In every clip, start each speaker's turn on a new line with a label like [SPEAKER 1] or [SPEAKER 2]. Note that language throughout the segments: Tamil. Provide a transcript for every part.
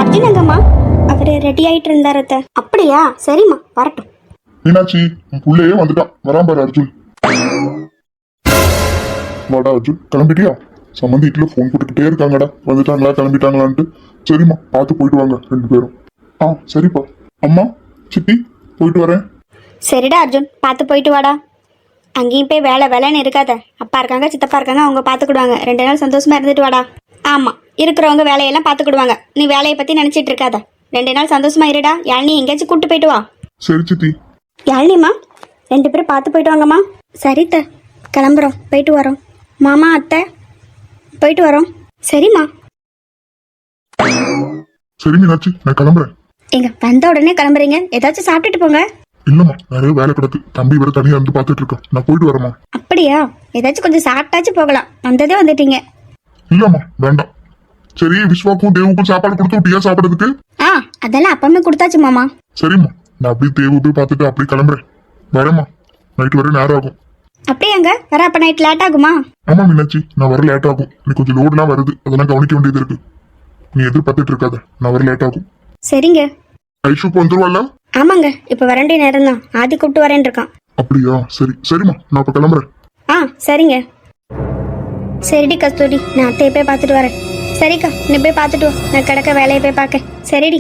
[SPEAKER 1] அர்ஜுன் எங்கம்மா? அவரு ரெடி ஆயிட்டு இருந்தாரு அத்தை. அப்படியா, சரிம்மா, வரட்டும்.
[SPEAKER 2] மீனாட்சி, உன் புள்ளையே வந்துட்டான். வரான் பாரு அர்ஜுன். வாடா அர்ஜுன், கிளம்பிட்டியா? சம்மந்தி வீட்டுல போன் போட்டுக்கிட்டே இருக்காங்கடா, வந்துட்டாங்களா கிளம்பிட்டாங்களான்ட்டு. சரிம்மா, பார்த்து போயிட்டு வாங்க ரெண்டு பேரும். சரிப்பா. அம்மா, சித்தி, போயிட்டு வரேன்.
[SPEAKER 1] சரிடா அர்ஜுன், பார்த்து போயிட்டு வாடா. அங்கேயும் போய் வேலை வேலைன்னு இருக்காத. அப்பா இருக்காங்க, சித்தப்பா இருக்காங்க, அவங்க பார்த்துக்கிடுவாங்க. 2 நாள் சந்தோஷமா இருந்துட்டு வாடா. ஆமா, இருக்கிறவங்க வேலையெல்லாம் பார்த்துக்கிடுவாங்க. நீ வேலையை பத்தி நினைச்சிட்டு இருக்காத. 2 நாள் சந்தோஷமா இருடா. யாழினி எங்கேயாச்சும் கூப்பிட்டு போயிட்டு வா.
[SPEAKER 2] சரி சித்தி.
[SPEAKER 1] யாழினிம்மா, 2 பேரும் பார்த்து போயிட்டு வாங்கம்மா. சரித்த, கிளம்புறோம், போயிட்டு வரோம். மாமா, அத்தை, போயிட்டு வரோம். சரிம்மா.
[SPEAKER 2] சரி மீனாட்சி, நான் கிளம்புறேன்.
[SPEAKER 1] எங்க வந்த உடனே கிளம்புறீங்க? ஏதாச்சும் சாப்பிட்டுட்டு போங்க.
[SPEAKER 2] இல்லம்மா, நிறைய வேலை கிடக்கு. தம்பி வேற தனியா இருந்து பாத்துட்டு இருக்கேன். நான் போயிட்டு வரேம்மா.
[SPEAKER 1] அப்படியா? ஏதாச்சும் கொஞ்சம் சாப்பிட்டாச்சும் போகலாம். வந்ததே வந்துட்டீங்க.
[SPEAKER 2] இல்லம்மா, வேண்டாம். சரி, விஸ்வாக்கும் தேவுக்கும் சாப்பாடு கொடுத்து விட்டியா சாப்பிடறதுக்கு?
[SPEAKER 1] அதெல்லாம் அப்பமே கொடுத்தாச்சு மாமா.
[SPEAKER 2] சரிம்மா, நான் அப்படியே தேவு போய் பார்த்துட்டு அப்படியே கிளம்புறேன். வரேம்மா, நைட்டு வர நேரம் ஆகும்.
[SPEAKER 1] அப்படியாங்க? வர அப்ப நைட் லேட் ஆகுமா?
[SPEAKER 2] ஆமா மீனாட்சி, நான் வர லேட் ஆகும். நீ கொஞ்சம் லோடுலாம் வருது, அதெல்லாம் கவனிக்க வேண்டியது இருக்கு. நீ எதிர்பார்த்துட்டு இருக்காத, நான் வர லேட் ஆகும்.
[SPEAKER 1] சரிங்க.
[SPEAKER 2] ஐஷுக்கு வந்துருவாள்ல?
[SPEAKER 1] ஆமாங்க, இப்ப வர வேண்டிய நேரம் தான். ஆதி கூப்பிட்டு வரேன் இருக்கான்.
[SPEAKER 2] அப்படியா? சரி சரிம்மா, நான் அப்ப கிளம்புறேன்.
[SPEAKER 1] சரிங்க. சரிடி கஸ்தூரி, நான் அத்தையை போய் பார்த்துட்டு வரேன். சரிக்கா, நீ போய் பார்த்துட்டு வா. நான் கிடக்க வேலையை போய் பார்க்க. சரிடி.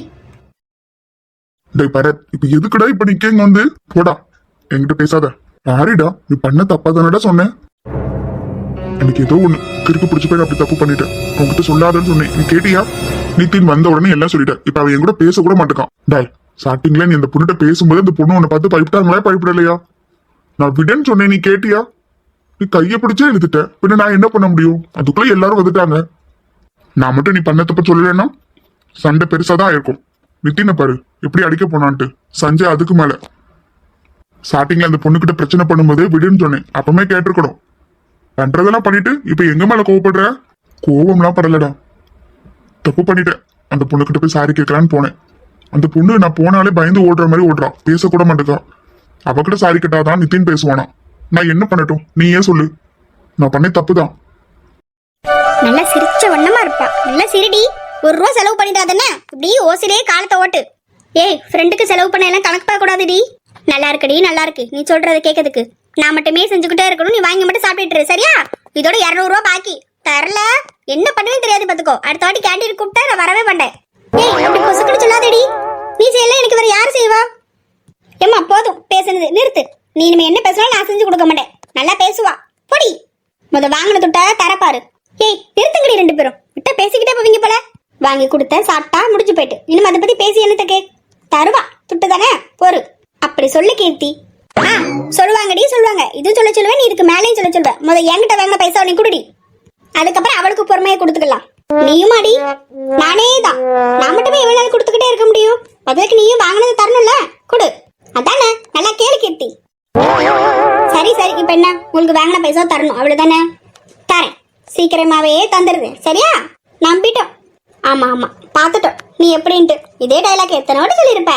[SPEAKER 2] டேய் பரத், இப்ப எதுக்குடா இப்ப நிக்கங்க வந்து? போடா, என்கிட்ட பேசாத. யாரிடா, நீ பண்ண தப்பா தானடா சொன்னேன். எனக்கு ஏதோ ஒண்ணு கிறுக்கு பிடிச்சு போய் அப்படி தப்பு பண்ணிட்டேன். உங்ககிட்ட சொல்லாதன்னு சொன்னேன், நீ கேட்டியா? நித்தின் வந்த உடனே எல்லாம் சொல்லிட்டேன். இப்ப அவன் என் கூட பேச கூட மாட்டேக்கான். டாய், ஸ்டார்டிங்ல நீ இந்த பொண்ணுகிட்ட பேசும்போது இந்த பொண்ணு உன்னை பார்த்து பயப்பட்டாங்களா பயப்படலையா? நான் விடன்னு சொன்னேன், நீ கேட்டியா? நீ கைய பிடிச்சே எழுதிட்ட. பின்ன நான் என்ன பண்ண முடியும்? அதுக்குள்ள எல்லாரும் வந்துட்டாங்க. நான் மட்டும் நீ பண்ண தப்ப சொல்லலன்னா சண்டை பெருசாதான் ஆயிருக்கும். நித்தின பாரு எப்படி அடிக்க போனான்ட்டு. சஞ்சய் அதுக்கு மேல ஸ்டார்டிங்ல அந்த பொண்ணுகிட்ட பிரச்சனை பண்ணும்போது விடுன்னு சொன்னேன். அப்பமே கேட்டிருக்கணும். பண்றதெல்லாம் பண்ணிட்டு இப்ப எங்க மேல கோவப்படுற? கோவம்லாம் படலடா, தப்பு பண்ணிட்டேன். அந்த பொண்ணுகிட்ட போய் சாரி கேட்கலான்னு போனேன். அந்த பொண்ணு நான் போனாலே பயந்து ஓடுற மாதிரி ஓடுறான், பேசக்கூட மாட்டேக்கான். அவகிட்ட சாரி கேட்டாதான் நித்தின் பேசுவானா? நான் என்ன பண்ணட்டும், நீ ஏன் சொல்லு. நான் பண்ண தப்புதான்.
[SPEAKER 1] நல்லா சிரிச்ச வண்ணமா இருப்பா. நல்லா சிரிடி. 1 ரூபா செலவு பண்ணிடாதே. இப்படி ஓசிலே காலத்தை ஓட்டு. ஏய், ஃப்ரெண்டுக்கு செலவு பண்ண எல்லாம் கணக்கு பார்க்க கூடாதுடி. நல்லா இருக்குடி, நல்லா இருக்கு. நீ சொல்றத கேட்கறதுக்கு நான் மட்டுமே செஞ்சுக்கிட்டே இருக்கணும். நீ வாங்கி மட்டும் சாப்பிட்டு சரியா? இதோட 200 ரூபா பாக்கி. தரல என்ன பண்ணுவேன்னு தெரியாது பாத்துக்கோ. அடுத்த வாட்டி கேண்டீன் கூப்பிட்டா நான் வரவே மாட்டேன். ஏய், அப்படி கொசுக்குன்னு சொல்லாதடி. நீ செய்யல, எனக்கு வேற யாரு செய்வா? ஏம்மா, போதும் பேசுனது நிறுத்து. நீ இனிமே என்ன பேசலாம் நான் செஞ்சு கொடுக்க மாட்டேன். நல்லா பேசுவா. பொடி வாங்கின துட்ட தரப்பாரு. ஏய், நிறுத்துங்கடி 2 பேரும். விட்டா பேசிக்கிட்டே போவீங்க போல. வாங்கி கொடுத்த சாப்பிட்டா முடிஞ்சு போயிட்டு. இனிமே அதை பத்தி பேசி என்னத்த தருவா துட்டு தானே போரு. அப்படி சொல்லு கீர்த்தி. சொல்லுவாங்கடி, சொல்லுவாங்க. இது சொல்லுவேன், நீ இதுக்கு மேலேயும் சொல்லுவேன். என்கிட்ட வாங்கின பைசா நீ குடுடி. அதுக்கப்புறம் அவளுக்கு பொறுமையை கொடுத்துக்கலாம். நீயும் அடி, நானே தான். நான் மட்டுமே எவ்வளவு நாள் கொடுத்துக்கிட்டே இருக்க முடியும்? அதுக்கு நீயும் வாங்கினது தரணும்ல, கொடு. அதானே, நல்லா கேளு கீர்த்தி. சரி சரி, இப்ப என்ன, உங்களுக்கு வாங்கின பைசா தரணும் அவ்வளவுதானே? தரேன், சீக்கிரமாவே தந்துடுறேன். சரியா? நம்பிட்டோம். ஆமா ஆமா, பாத்துட்டோம் நீ எப்படின்ட்டு. இதே டைலாக் எத்தனை வாட்டி சொல்லியிருப்ப.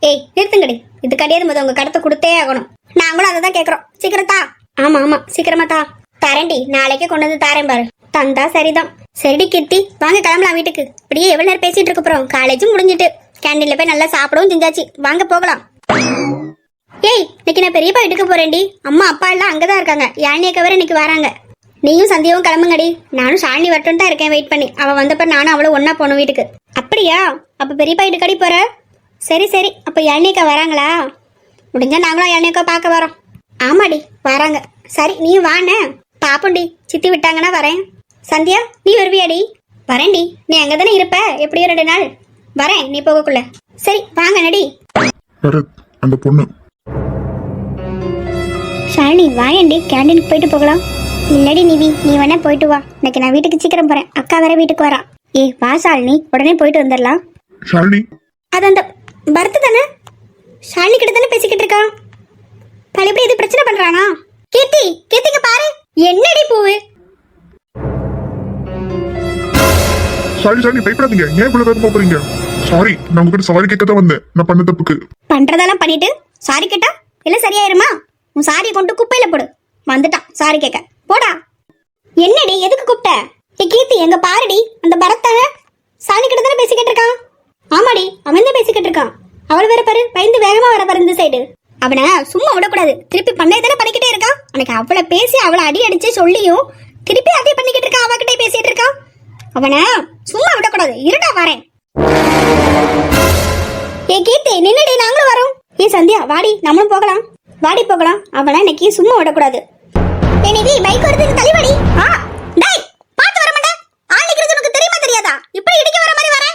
[SPEAKER 1] ஏய், நிறுத்துங்கடி. இது கிடையாது, உங்க கடத்தை கொடுத்தே ஆகணும். நாங்களும் அதை தான் கேட்கறோம். சீக்கிரம் தா. ஆமா ஆமா, சீக்கிரமா தா. தரேன்டி, நாளைக்கே கொண்டு வந்து தாரேன் பாரு. தந்தா சரிதான். சரிடி கீர்த்தி, வாங்க கிளம்பலாம் வீட்டுக்கு. இப்படியே எவ்வளவு நேரம் பேசிட்டு இருக்க போறோம்? காலேஜும் முடிஞ்சிட்டு கேண்டீன்ல போய் நல்லா சாப்பிடவும் செஞ்சாச்சு. வாங்க போகலாம். ஏய், இன்னைக்கு நான் பெரியப்பா வீட்டுக்கு போறேன்டி. அம்மா அப்பா எல்லாம் அங்கதான் இருக்காங்க. யாழினியக்க வேற இன்னைக்கு வராங்க. நீயும் சந்தியாவும் கிளம்புங்கடி. நானும் ஷாலினி வரட்டும் தான் இருக்கேன், வெயிட் பண்ணி. அவ வந்தப்ப நானும் அவளும் ஒன்னா போனோம் வீட்டுக்கு. அப்படியா? அப்ப பெரியப்பா வீட்டுக்கு அடி போற? சரி சரி, அப்ப யாழினியக்கா வராங்களா? முடிஞ்சா நாங்களும் யாழினியக்கா பார்க்க வரோம். ஆமாடி வராங்க. சரி, நீயும் வானே பாப்புண்டி. சித்தி விட்டாங்கன்னா வரேன். சந்தியா, நீ வருவியாடி? வரேன்டி. நீ அங்கதானே இருப்ப எப்படியோ 2 நாள். வரேன் நீ போகக்குள்ள. சரி வாங்க நடி.
[SPEAKER 2] அந்த பொண்ணு
[SPEAKER 1] ஷாலினி வாயண்டி, கேண்டீனுக்கு போயிட்டு போகலாம். இல்லடி நிவி, நீ வேணா போயிட்டு வா. இன்னைக்கு நான் வீட்டுக்கு சீக்கிரம் போறேன். அக்கா வேற வீட்டுக்கு வரா. ஏய் வா ஷாலினி, உடனே போயிட்டு வந்துடலாம்.
[SPEAKER 2] ஷாலினி,
[SPEAKER 1] அது அந்த பரத் தானே? ஷாலினி கிட்ட தானே பேசிக்கிட்டு இருக்கான். பல எப்படி இது பிரச்சனை பண்றானா? கீர்த்தி, கீர்த்திங்க பாரு. என்னடி பூவு?
[SPEAKER 2] சாரி சாரி, பயப்படாதீங்க. ஏன் இவ்வளவு வேகமா போறீங்க? சாரி, நான் உங்ககிட்ட சாரி கேட்க தான் வந்தேன். நான் பண்ண தப்புக்கு.
[SPEAKER 1] பண்றதெல்லாம் பண்ணிட்டு சாரி கேட்டா எல்லாம் சரியாயிருமா? உன் சாரியை கொண்டு குப்பையில போடு. வந்துட்டான் சாரி கேட்க. போடா. என்னடி, எதுக்கு கூப்பிட்ட? ஏ கீர்த்தி, எங்க பாருடி. அந்த பரத்தான சாலி கிட்ட தானே பேசிக்கிட்டு இருக்கான். அவன் தான் பேசிக்கிட்டு இருக்கான். அவள் வேற பாரு பயந்து வேகமா வர பாரு இந்த சைடு. அவனை சும்மா விடக்கூடாது. திருப்பி பண்ணதானே பண்ணிக்கிட்டே இருக்கான். எனக்கு அவளை பேசி அவளை அடிச்சு சொல்லியும் திருப்பி அதே பண்ணிக்கிட்டு இருக்கான். அவகிட்டே பேசிட்டு இருக்கான். அவனை சும்மா விடக்கூடாது. இருடா வரேன். ஏ கீர்த்தி நின்னுடி, நாங்களும் வரோம். ஏ சந்தியா வாடி, நம்மளும் போகலாம். வாடி போகலாம். அவனை இன்னைக்கு சும்மா விடக்கூடாது. ஏ நிவி பைக் வருது, தள்ளிவாடி. டேய் பாத்து வர மாட்டே. ஆள் நிக்கிறது உனக்கு தெரியுமா தெரியாதா? இப்படி இடிக்க வர மாதிரி வர.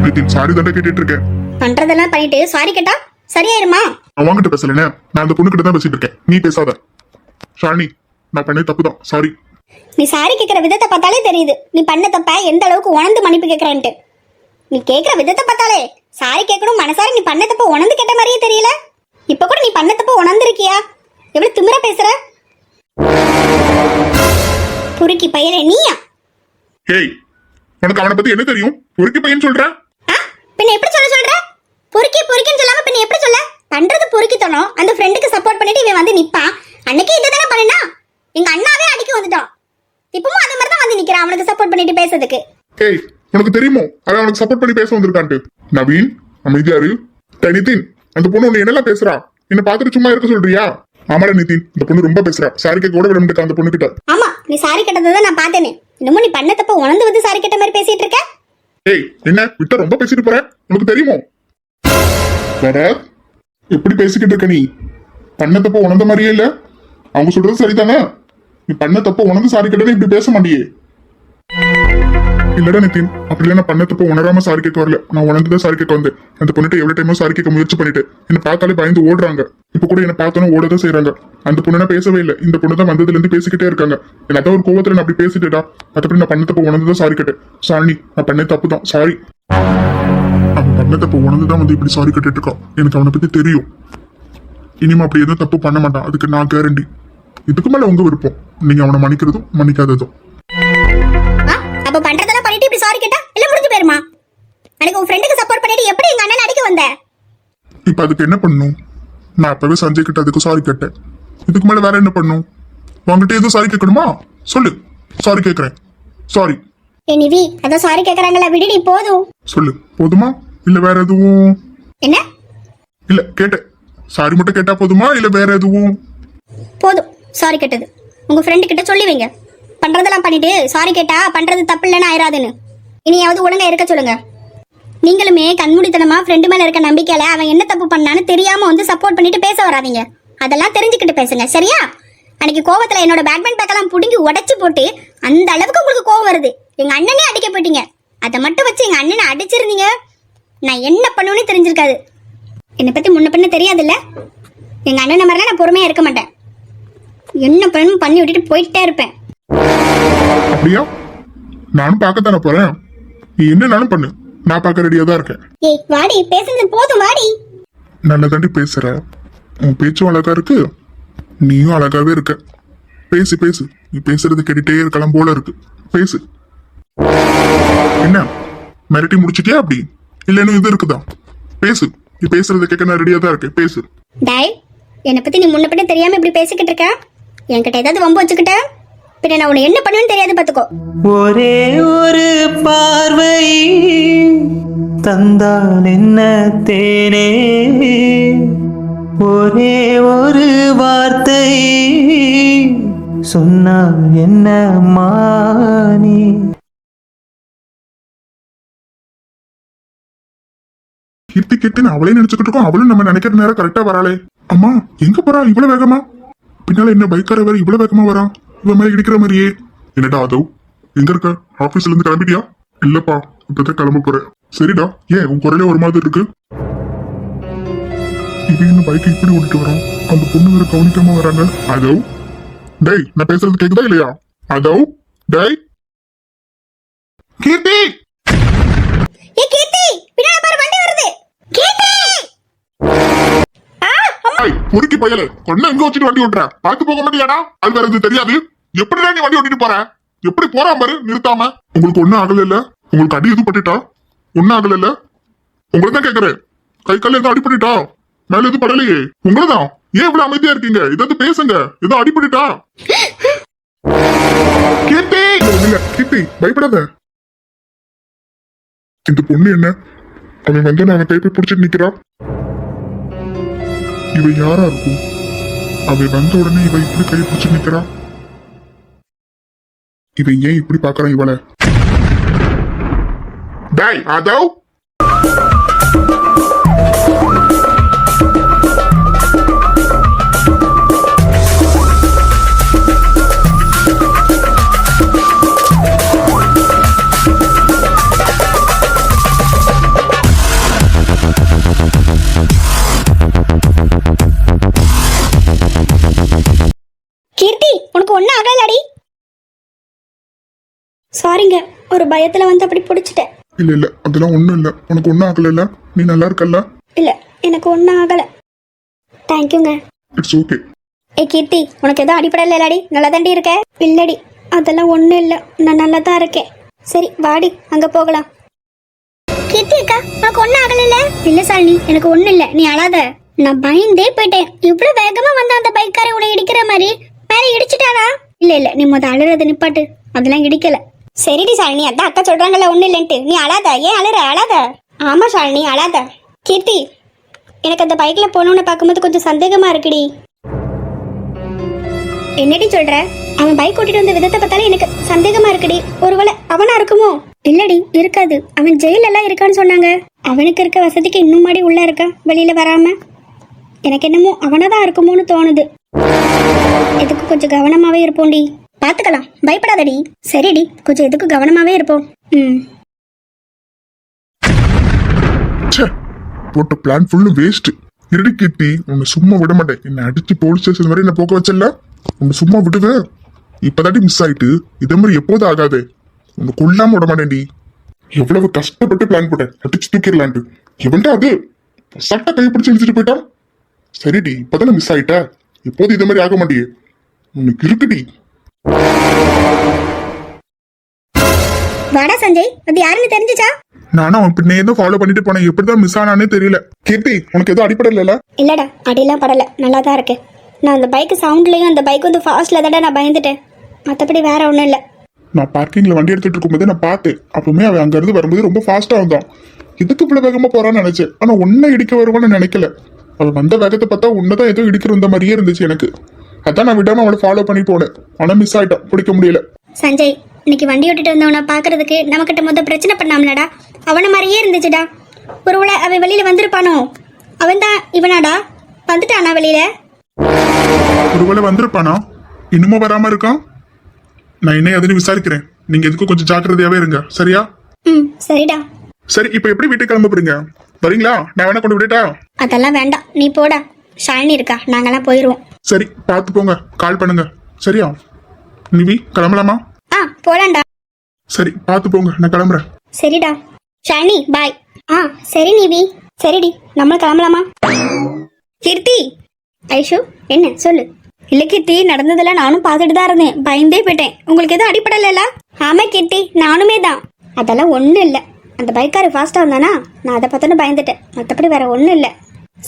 [SPEAKER 2] நிதின் சாரி தானே கேட்டுட்டு இருக்கேன்.
[SPEAKER 1] பண்றதெல்லாம் பண்ணிட்டு சாரி கேட்டா சரியாயிருமா?
[SPEAKER 2] அவங்கிட்ட பேசலனே, நான் அந்த பொண்ணு கிட்ட தான் பேசிட்டு இருக்கேன். நீ பேசாத. ஷாலினி, நான் பண்ண தப்பு தான், சாரி.
[SPEAKER 1] நீ சாரி கேட்கிற விதத்தை பார்த்தாலே தெரியுது நீ பண்ண தப்ப எந்த அளவுக்கு உணர்ந்து மன்னிப்பு கேட்கறேன்ட்டு. நீ கேட்கிற விதத்தை பார்த்தாலே சாரி கேட்கணும் மனசார நீ பண்ண தப்ப உணர்ந்து கேட்ட மாதிரியே தெரியல. இப்ப கூட நீ பண்ண தப்ப உணர்ந்திருக்கியா? எவ்வளவு திமிரா பேசுற. பொறுக்கி பையனே நீயா?
[SPEAKER 2] ஹேய், உனக்கு அவனை பத்தி என்ன தெரியும்? பொறுக்கி பையன் சொல்ற?
[SPEAKER 1] பின்ன எப்படி சொல்ற? பொறுக்கின்னு சொல்லாம பின்ன எப்படி சொல்ல? பண்றது பொறுக்கித்தனம். அந்த ஃப்ரெண்டுக்கு சப்போர்ட் பண்ணிட்டு இவன் வந்து நிப்பான். அன்னைக்கு இதுதானே பண்ணனா? எங்க அண்ணாவே அடிக்க வந்துட்டான். இப்பவும் அதே மாதிரி தான் வந்து நிக்கிறான் அவனுக்கு சப்போர்ட் பண்ணிட்டு பேசுறதுக்கு.
[SPEAKER 2] ஏய், உனக்கு தெரியுமோ அவன் அவனுக்கு சப்போர்ட் பண்ணி பேச வந்திருக்கான்ட்டு? நவீன் அமைதியாரு. நிதின், அந்த பொண்ணு உன்னை என்னெல்லாம் பேசுறா? என்ன பாத்துட்டு சும்மா இருக்க சொல்றியா? ஆமாடா நிதின், இந்த பொண்ணு ரொம்ப பேசுறா. சாரி கேட்க கூட விட மாட்டேன் அந்த பொண்ணு கிட்ட.
[SPEAKER 1] ஆமா, நீ சாரி கேட்டதை நான் பார்த்தேனே. இன்னமும் நீ பண்ண தப்ப உணர்ந்து வந்து சாரி கேட்ட மாதிரி பேசிட்டு இருக்க.
[SPEAKER 2] ஏய், என்ன விட்ட ரொம்ப பேசிட்டு போற? உனக்கு தெரியுமோ? வேற எப்படி பேசிக்கிட்டு இருக்க நீ? பண்ண தப்ப உணர்ந்த மாதிரியே இல்ல. அவங்க சொல்றது சரிதானே? நீ பண்ண தப்ப உணர்ந்து சாரி கேட்டனே இப்படி பேச மாட்டியே. இல்லடா நிதின், அப்படி நான் பண்ண தப்ப உணராம சாரி கேட்க வரல. நான் உணர்ந்துதான் சாரி கேட்க வந்தேன். அந்த பொண்ணுட்டு எவ்வளவு டைமோ சாரி கேட்க முயற்சி பண்ணிட்டு என்ன பார்த்தாலே பயந்து ஓடுறாங்க. இப்ப கூட என்ன பார்த்தோன்னு ஓடதான் செய்யறாங்க. அந்த பொண்ணு பேசவே இல்லை. இந்த பொண்ணு தான் வந்ததுல இருந்து பேசிக்கிட்டே இருக்காங்க. எனக்கு ஒரு கோவத்துல நான் அப்படி பேசிட்டேடா. மற்றபடி நான் பண்ண தப்ப உணர்ந்துதான் சாரி கேட்டேன். சாரி, நான் பண்ண தப்பு தான், சாரி. அவன் பண்ண தப்ப உணர்ந்துதான் வந்து இப்படி சாரி கேட்டுட்டு இருக்கான். எனக்கு அவனை பத்தி தெரியும். இனிமே அப்படி எதுவும் தப்பு பண்ண மாட்டான், அதுக்கு நான் கேரண்டி. இதுக்கு மேல உங்க விருப்பம். நீங்க அவனை மன்னிக்கிறதும் மன்னிக்காததும்.
[SPEAKER 1] அப்ப பண்றதெல்லாம் பண்ணிட்டு இப்படி சாரி கேட்டா இல்ல முடிஞ்சு போயிருமா? எனக்கு உன் ஃப்ரெண்டுக்கு சப்போர்ட் பண்ணிட்டு எப்படி எங்க அண்ணன் அடிக்க வந்த?
[SPEAKER 2] இப்ப அதுக்கு என்ன பண்ணும்? நான் அப்பவே சஞ்சய் கிட்ட அதுக்கு சாரி கேட்டேன். இதுக்கு மேல வேற என்ன பண்ணும்? உங்ககிட்ட எதுவும் சாரி கேட்கணுமா? சொல்லு, சாரி கேட்கறேன். சாரி.
[SPEAKER 1] ஏ நிவி, அதான் சாரி கேக்குறாங்கல்ல, விடுடி போதும்.
[SPEAKER 2] சொல்லு, போதுமா இல்ல வேற எதுவும்?
[SPEAKER 1] என்ன?
[SPEAKER 2] இல்ல கேட்டேன். சாரி மட்டும் கேட்டா போதுமா இல்ல வேற எதுவும்?
[SPEAKER 1] போதும், சாரி கேட்டது. உங்க ஃப்ரெண்டு கிட்ட சொல்லி வைங்க. பண்றதெல்லாம் பண்ணிட்டு சாரி கேட்டா பண்றது தப்பு இல்லைன்னு ஆயிராதுன்னு. இனியாவது ஒழுங்கா இருக்க சொல்லுங்க. நீங்களுமே கண்மூடித்தனமா ஃப்ரெண்டு மேல இருக்க நம்பிக்கையில அவன் என்ன தப்பு பண்ணான்னு தெரியாம வந்து சப்போர்ட் பண்ணிட்டு பேச வராதீங்க. அதெல்லாம் தெரிஞ்சுக்கிட்டு பேசுங்க, சரியா? அன்னைக்கு கோவத்துல என்னோட பேட்மேன் பேக்கெல்லாம் புடுங்கி உடைச்சு போட்டு அந்த அளவுக்கு உங்களுக்கு கோவம் வருது. எங்க அண்ணனே அடிக்க போயிட்டீங்க. அதை மட்டும் வச்சு எங்க அண்ணனை அடிச்சிருந்தீங்க, நான் என்ன பண்ணுவேன்னு தெரிஞ்சிருக்காது. என்னை பத்தி முன்ன பின்ன தெரியாதுல்ல. எங்க அண்ணனை மாதிரிலாம் நான் பொறுமையா இருக்க மாட்டேன். என்ன பண்ணணும் பண்ணி விட்டுட்டு போயிட்டே இருப்பேன்.
[SPEAKER 2] அப்படியா? நானும் பார்க்கத்தானே போறேன். நீ என்னன்னாலும் பண்ணு, நான் பார்க்க ரெடியா தான் இருக்கேன்.
[SPEAKER 1] ஏய் வாடி, பேசுறது போதும் வாடி.
[SPEAKER 2] நல்ல தாண்டி பேசுற. உன் பேச்சும் அழகா இருக்கு, நீயும் அழகாவே இருக்க. பேசு பேசு, நீ பேசுறது கேட்டுட்டே இருக்கலாம் போல இருக்கு. பேசு. என்ன மிரட்டி முடிச்சிட்டியா அப்படி? இல்ல இன்னும் இது இருக்குதா? பேசு. நீ பேசுறத கேட்க நான் ரெடியா தான் இருக்கேன். பேசு.
[SPEAKER 1] டாய், என்னை பத்தி நீ முன்ன பின்ன தெரியாம இப்படி பேசிக்கிட்டு இருக்க. என்கிட்ட ஏதாவது வம்பு வச்சுக்கிட்ட பின்ன நான் உன்னை என்ன பண்ணுவேன்னு தெரியாது பாத்துக்கோ.
[SPEAKER 3] ஒரே ஒரு பார்வை தந்தான் என்ன தேனே, ஒரே ஒரு வார்த்தை சொன்னால் என்ன மானே.
[SPEAKER 2] கீர்த்தி கீர்த்தின்னு அவளே நினைச்சுக்கிட்டு இருக்கோம். அவளும் நம்ம நினைக்கிற நேரம் கரெக்டா வராளே. அம்மா எங்க போறா இவ்வளவு வேகமா? பின்னால என்ன பைக்கார வேற இவ்வளவு வேகமா வரா? இவன் மேல இடிக்கிற மாதிரியே. என்னடா அதோ எங்க இருக்க? ஆபீஸ்ல இருந்து கிளம்பிட்டியா? இல்லப்பா, இப்பதான் கிளம்ப போறேன். சரிடா, ஏன் உன் குரலே ஒரு மாதிரி இருக்கு? இது என்ன பைக் இப்படி ஓடிட்டு வரோம்? அந்த பொண்ணு வேற கவனிக்காம வராங்க. அதோ டேய், நான் பேசுறது கேக்குதா இல்லையா? அதோ டேய் கீர்த்தி.
[SPEAKER 1] ஏ கீர்த்தி, பின்னால பாரு வண்டி வருது. கீர்த்தி!
[SPEAKER 2] முறுக்கி பயல கொன்ன எங்க வச்சுட்டு வண்டி ஓட்டுற? பார்த்து போக மாட்டியாடா? அது வேற இது தெரியாது. எப்படிடா நீ வண்டி ஓட்டிட்டு போற? எப்படி போறா பாரு நிறுத்தாம. உங்களுக்கு ஒண்ணும் ஆகல இல்ல? உங்களுக்கு அடி எதுவும் பட்டுட்டா? ஒன்னும் ஆகல இல்ல? உங்களை தான் கேக்குறேன். கை கால எதுவும் அடிபட்டுட்டா? மேல எதுவும் படலையே? உங்களதான். ஏன் இவ்வளவு அமைதியா இருக்கீங்க? ஏதாவது பேசுங்க. ஏதோ அடிபட்டுட்டா? கீர்த்தி இல்ல கீர்த்தி, பயப்படாத. இந்த பொண்ணு என்ன அவன் வந்து நான் அவன் கைப்பை பிடிச்சிட்டு நிக்கிறான். இவன் யாரா இருக்கும்? அவன் வந்த உடனே இவன் இப்படி கை பிடிச்சு நிக்கிறான். இவன் ஏன் இப்படி பாக்குறான் இவளை? டேய் ஆதவ்,
[SPEAKER 1] கீர்த்தி உனக்கு ஒன்றும் ஆகலடி? சாரிங்க, ஒரு பயத்துல வந்து அப்படி பிடிச்சிட்டேன்.
[SPEAKER 2] இல்ல இல்ல அதெல்லாம் ஒண்ணும் இல்ல. உனக்கு ஒண்ணும் ஆகல, நீ நல்லா இருக்கல்ல?
[SPEAKER 1] இல்ல, எனக்கு ஒன்றும் ஆகலை. தேங்க்யூங்க.
[SPEAKER 2] It's okay.
[SPEAKER 1] ஏ கீர்த்தி, உனக்கு எதுவும் அடிப்படை இல்லடி? நல்லா தாண்டி இருக்க? இல்லடி, அதெல்லாம் ஒன்றும் இல்லை, நான் நல்லா தான் இருக்கேன். சரி வாடி, அங்கே போகலாம். கீர்த்தி அக்கா, உனக்கு ஒன்றும் ஆகலைல்ல? இல்லை சாலினி, எனக்கு ஒன்றும் இல்லை, நீ அழாத. நான் பயந்தே போயிட்டேன். இவ்வளோ வேகமாக வந்த அந்த பைக்காரை உன்னை இடிக்கிற மாதிரி மேலே இடிச்சிட்டானா? இல்லை இல்லை, நீ முத அழுறத நிப்பாட்டு, அதெல்லாம் இடிக்கல. சரிடி சாலினி, அதான் அக்கா சொல்றாங்கல்ல ஒன்றும் இல்லைன்ட்டு. நீ அழாத, ஏன் அழாத? ஆமா சாலினி, அழாத. கீர்த்தி, எனக்கு அந்த பைக்ல போனவனை பார்க்கும்போது கொஞ்சம் சந்தேகமா இருக்குடி. என்னடி சொல்ற? அவன் பைக் ஓட்டிட்டு வந்த விதத்தை பார்த்தாலே எனக்கு சந்தேகமா இருக்குடி. ஒருவேளை அவனா இருக்குமோ? இல்லடி, இருக்காது. அவன் ஜெயில எல்லாம் இருக்கான்னு சொன்னாங்க. அவனுக்கு இருக்க வசதிக்கு இன்னும் மாடி உள்ள இருக்கா, வெளியில வராம. எனக்கு என்னமோ அவனதான் இருக்குமோன்னு தோணுது. எதுக்கு கொஞ்சம் கவனமாவே இருப்போம்டி. பாத்துக்கலாம், பயப்படாதடி. சரிடி, கொஞ்சம் எதுக்கு கவனமாவே இருப்போம்.
[SPEAKER 2] போட்ட பிளான் ஃபுல்லு வேஸ்ட். இருடி கீர்த்தி, உன்னை சும்மா விட மாட்டேன். என்ன அடிச்சு போலீஸ் ஸ்டேஷன் வரை என்ன போக வச்சல, உன்னை சும்மா விடுவேன்? இப்பதாட்டி மிஸ் ஆயிட்டு, இதே மாதிரி எப்போது ஆகாது. உன்னை கொல்லாம விட மாட்டேன்டி. எவ்வளவு கஷ்டப்பட்டு பிளான் போட்டேன், அடிச்சு தூக்கிடலான்ட்டு. இவன்டா அது சட்டை கைப்பிடிச்சு இழுத்துட்டு போயிட்டான். சரிடி, இப்பதானே மிஸ் ஆயிட்ட, இப்போது இதே மாதிரி ஆக மாட்டியே. உனக்கு இருக்குடி.
[SPEAKER 1] வாடா சஞ்சய், அது யாருன்னு தெரிஞ்சுச்சா?
[SPEAKER 2] நானும் அவன் பின்னே தான் ஃபாலோ பண்ணிட்டு போனேன். எப்படிதான் மிஸ் ஆனானே தெரியல. கீர்த்தி, உனக்கு எதுவும் அடிப்படை இல்ல?
[SPEAKER 1] இல்லடா, அடியெல்லாம் படல, நல்லா தான் இருக்கேன். நான் அந்த பைக் சவுண்ட்லயும் அந்த பைக் வந்து ஃபாஸ்ட்ல தானே நான் பயந்துட்டேன். மற்றபடி வேற ஒன்றும் இல்லை.
[SPEAKER 2] நான் பார்க்கிங்ல வண்டி எடுத்துட்டு இருக்கும்போது நான் பார்த்தேன். அப்பவுமே அவன் அங்க இருந்து வரும்போது ரொம்ப ஃபாஸ்டா வந்தான். இதுக்கு இவ்வளவு வேகமா போறான்னு நினைச்சேன். ஆனா உன்னை இடிக்க வருவான்னு நினைக்கல. அவன் வந்த வேகத்தை பார்த்தா உன்னதான் ஏதோ இடிக்கிற வந்த மாதிரியே இருந்துச்சு எனக்கு. அதான் நான் விடாம அவளை ஃபாலோ பண்ணி போனேன். ஆனா மிஸ் ஆயிட்டான், பிடிக்க முடியல.
[SPEAKER 1] சஞ்சய், இன்னைக்கு வண்டி ஓட்டிட்டு வந்தவனை பாக்குறதுக்கு நமக்கிட்ட மொத்த பிரச்சனை பண்ணாமலடா, அவனை மாதிரியே இருந்துச்சுடா. ஒருவேளை அவன் வெளியில வந்திருப்பானோ? அவன் தான் இவனாடா? வந்துட்டானா வெளியில?
[SPEAKER 2] ஒருவேளை வந்திருப்பானா? இன்னுமும் வராம இருக்கான். நான் என்ன எதுன்னு விசாரிக்கிறேன். நீங்க எதுக்கும் கொஞ்சம் ஜாக்கிரதையாவே இருங்க, சரியா?
[SPEAKER 1] சரிடா.
[SPEAKER 2] சரி, இப்ப எப்படி வீட்டுக்கு கிளம்ப போறீங்க? வரீங்களா? நான் வேணா கொண்டு விடட்டா?
[SPEAKER 1] அதெல்லாம் வேண்டாம், நீ போடா. ஷாலினி இருக்கா, நாங்கெல்லாம் போயிருவோம்.
[SPEAKER 2] சரி, பார்த்து போங்க, கால் பண்ணுங்க, சரியா? நிவி, கிளம்பலாமா?
[SPEAKER 1] போலாம்டா.
[SPEAKER 2] சரி, பார்த்து போங்க, நான் கிளம்புறேன்.
[SPEAKER 1] சரிடா. ஷாலினி பாய். சரி நிவி. சரிடி, நம்ம கிளம்பலாமா? கீர்த்தி. ஐஷு, என்ன சொல்லு? இல்ல கீர்த்தி, நடந்ததெல்லாம் நானும் பார்த்துட்டு தான் இருந்தேன். பயந்தே போயிட்டேன். உங்களுக்கு எதுவும் அடிப்படல? ஆமா கீர்த்தி, நானுமே தான். அதெல்லாம் ஒன்றும் இல்லை. அந்த பைக்காரு ஃபாஸ்டா வந்தானா, நான் அதை பார்த்தோன்னு பயந்துட்டேன். மற்றபடி வேற ஒன்றும் இல்லை.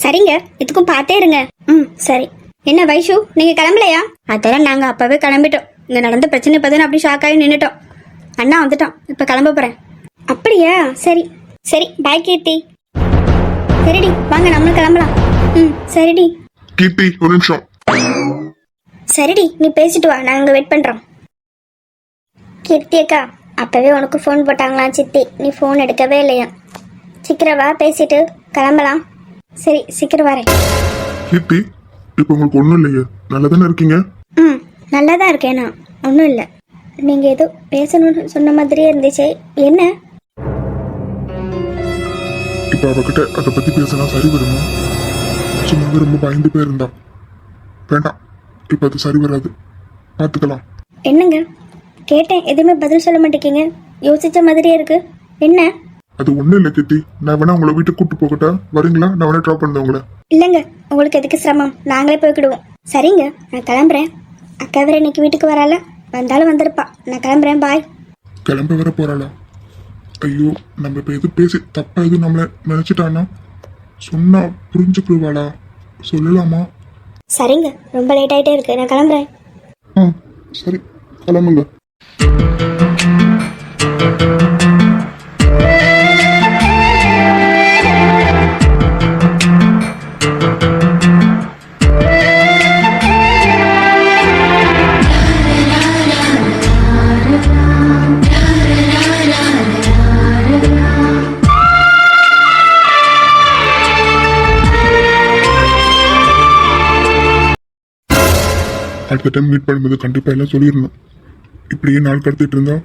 [SPEAKER 1] சரிங்க, இதுக்கும் பார்த்தே இருங்க. சரி. என்ன வைஷு, நீங்க கிளம்பலையா? அதெல்லாம் நாங்க அப்பவே கிளம்பிட்டோம். இங்க நடந்த பிரச்சனை பார்த்தா அப்படி ஷாக் ஆகி நின்னுட்டோம். அண்ணா வந்துட்டோம், இப்ப கிளம்ப போறேன். அப்படியா? சரி சரி, பாய் கீர்த்தி. சரிடி, வாங்க நம்மளும் கிளம்பலாம். சரிடி.
[SPEAKER 2] கீர்த்தி, ஒரு நிமிஷம்.
[SPEAKER 1] சரிடி, நீ பேசிட்டு வா, நாங்க வெயிட் பண்றோம். கீர்த்தி அக்கா, அப்பவே உனக்கு ஃபோன் போட்டாங்களா சித்தி? நீ ஃபோன் எடுக்கவே இல்லையா? சீக்கிரம் வா, பேசிட்டு கிளம்பலாம். சரி, சீக்கிரம் வரேன்.
[SPEAKER 2] கீர்த்தி, இப்ப உங்களுக்கு ஒண்ணும் இல்லையே, நல்லா தானே இருக்கீங்க?
[SPEAKER 1] நல்லா தான் இருக்கேன் நான், ஒன்றும் இல்லை. நீங்க ஏதோ பேசணும்னு சொன்ன மாதிரியே இருந்துச்சு, என்ன?
[SPEAKER 2] இப்ப அவகிட்ட அதை பத்தி பேசினா சரி வருமா? சும்மாவே ரொம்ப பயந்து போயிருந்தா. வேண்டாம், இப்ப அது சரி வராது, பாத்துக்கலாம்.
[SPEAKER 1] என்னங்க கேட்டேன், எதுவுமே பதில் சொல்ல மாட்டேங்க. யோசிச்ச மாதிரியே இருக்கு, என்ன?
[SPEAKER 2] அது ஒண்ணும் இல்லை கீர்த்தி, நான் வேணா உங்களை வீட்டுக்கு கூட்டு போகட்டா? வரீங்களா? நான் வேணா ட்ராப் பண்ண உங்களை.
[SPEAKER 1] இல்லைங்க, உங்களுக்கு எதுக்கு சிரமம், நாங்களே போய்க்கிடுவோம். சரிங்க, நான் கிளம்புறேன். அக்கா வேற இன்னைக்கு வீட்டுக்கு வரால, வந்தாலும் வந்திருப்பா. நான் கிளம்புறேன், பாய்.
[SPEAKER 2] கிளம்ப வர போறாளா? ஐயோ, நம்ம இப்ப எது பேசி தப்பா எதுவும் நம்மள நினைச்சிட்டானா? சொன்னா புரிஞ்சுக்குவாளா? சொல்லலாமா?
[SPEAKER 1] சரிங்க, ரொம்ப லேட் ஆயிட்டே இருக்கு, நான் கிளம்புறேன்.
[SPEAKER 2] சரி, கிளம்புங்க. அடுத்த டைம் மீட் பண்ணும்போது கண்டிப்பா எல்லாம் சொல்லிடணும். இப்படியே நாள் கடத்திட்டு இருந்தா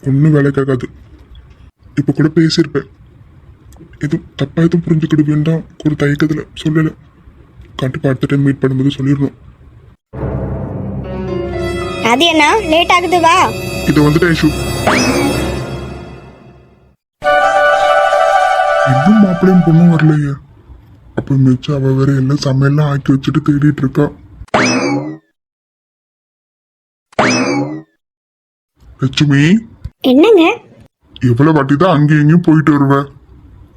[SPEAKER 2] ஒன்றும் வேலைக்காகாது. இப்போ கூட பேசியிருப்பேன், எதுவும் தப்பா எதுவும் புரிஞ்சுக்கிடுவேன் தான் ஒரு தயக்கத்துல சொல்லலை. கண்டிப்பா அடுத்த டைம் மீட் பண்ணும்போது சொல்லிடணும்.
[SPEAKER 1] அது என்ன லேட் ஆகுது, வா.
[SPEAKER 2] இது வந்துட்டு ஐஷு இன்னும் மாப்பிள்ளையும் பொண்ணும் வரலையே. அப்ப மிச்சம் அவ வேற எல்லாம் சமையல்லாம் ஆக்கி வச்சுட்டு தேடிட்டு இருக்கா. லட்சுமி,
[SPEAKER 1] என்னங்க?
[SPEAKER 2] எவ்வளவு வாட்டி தான் அங்கேயும் இங்கேயும் போயிட்டு வருவ?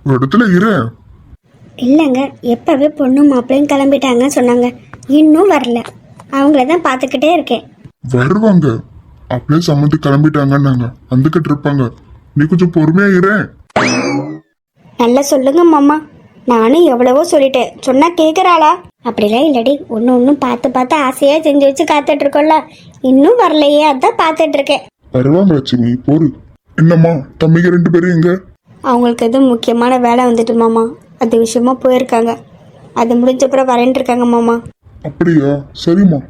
[SPEAKER 2] ஒரு இடத்துல இரு.
[SPEAKER 1] இல்லைங்க, எப்பவே பொண்ணும் மாப்பிள்ளையும் கிளம்பிட்டாங்க சொன்னாங்க, இன்னும் வரல. அவங்கள தான் பார்த்துக்கிட்டே இருக்கேன்.
[SPEAKER 2] வருவாங்க, அப்படியே சம்மந்தி கிளம்பிட்டாங்கன்னாங்க, வந்துகிட்டு இருப்பாங்க. நீ கொஞ்சம் பொறுமையா இரு.
[SPEAKER 1] நல்லா சொல்லுங்க மாமா. நானும் எவ்வளவோ சொல்லிட்டேன், சொன்னா கேக்குறாளா? அப்படிலாம் இல்லடி, ஒன்னும் பார்த்து பார்த்து ஆசையா செஞ்சு வச்சு காத்துட்டு இருக்கோம்ல, இன்னும் வரலையே, அதான் பார்த்துட்டு இருக்கேன்.
[SPEAKER 2] வருவாங்க லட்சுமி, போரு. என்னம்மா தம்பிங்க 2 பேரும் எங்க?
[SPEAKER 1] அவங்களுக்கு எதுவும் முக்கியமான வேலை வந்துட்டு மாமா, அது விஷயமா போயிருக்காங்க. அது முடிஞ்ச அப்புறம் வரேன்ட்டு இருக்காங்க மாமா.
[SPEAKER 2] அப்படியா, சரிம்மா.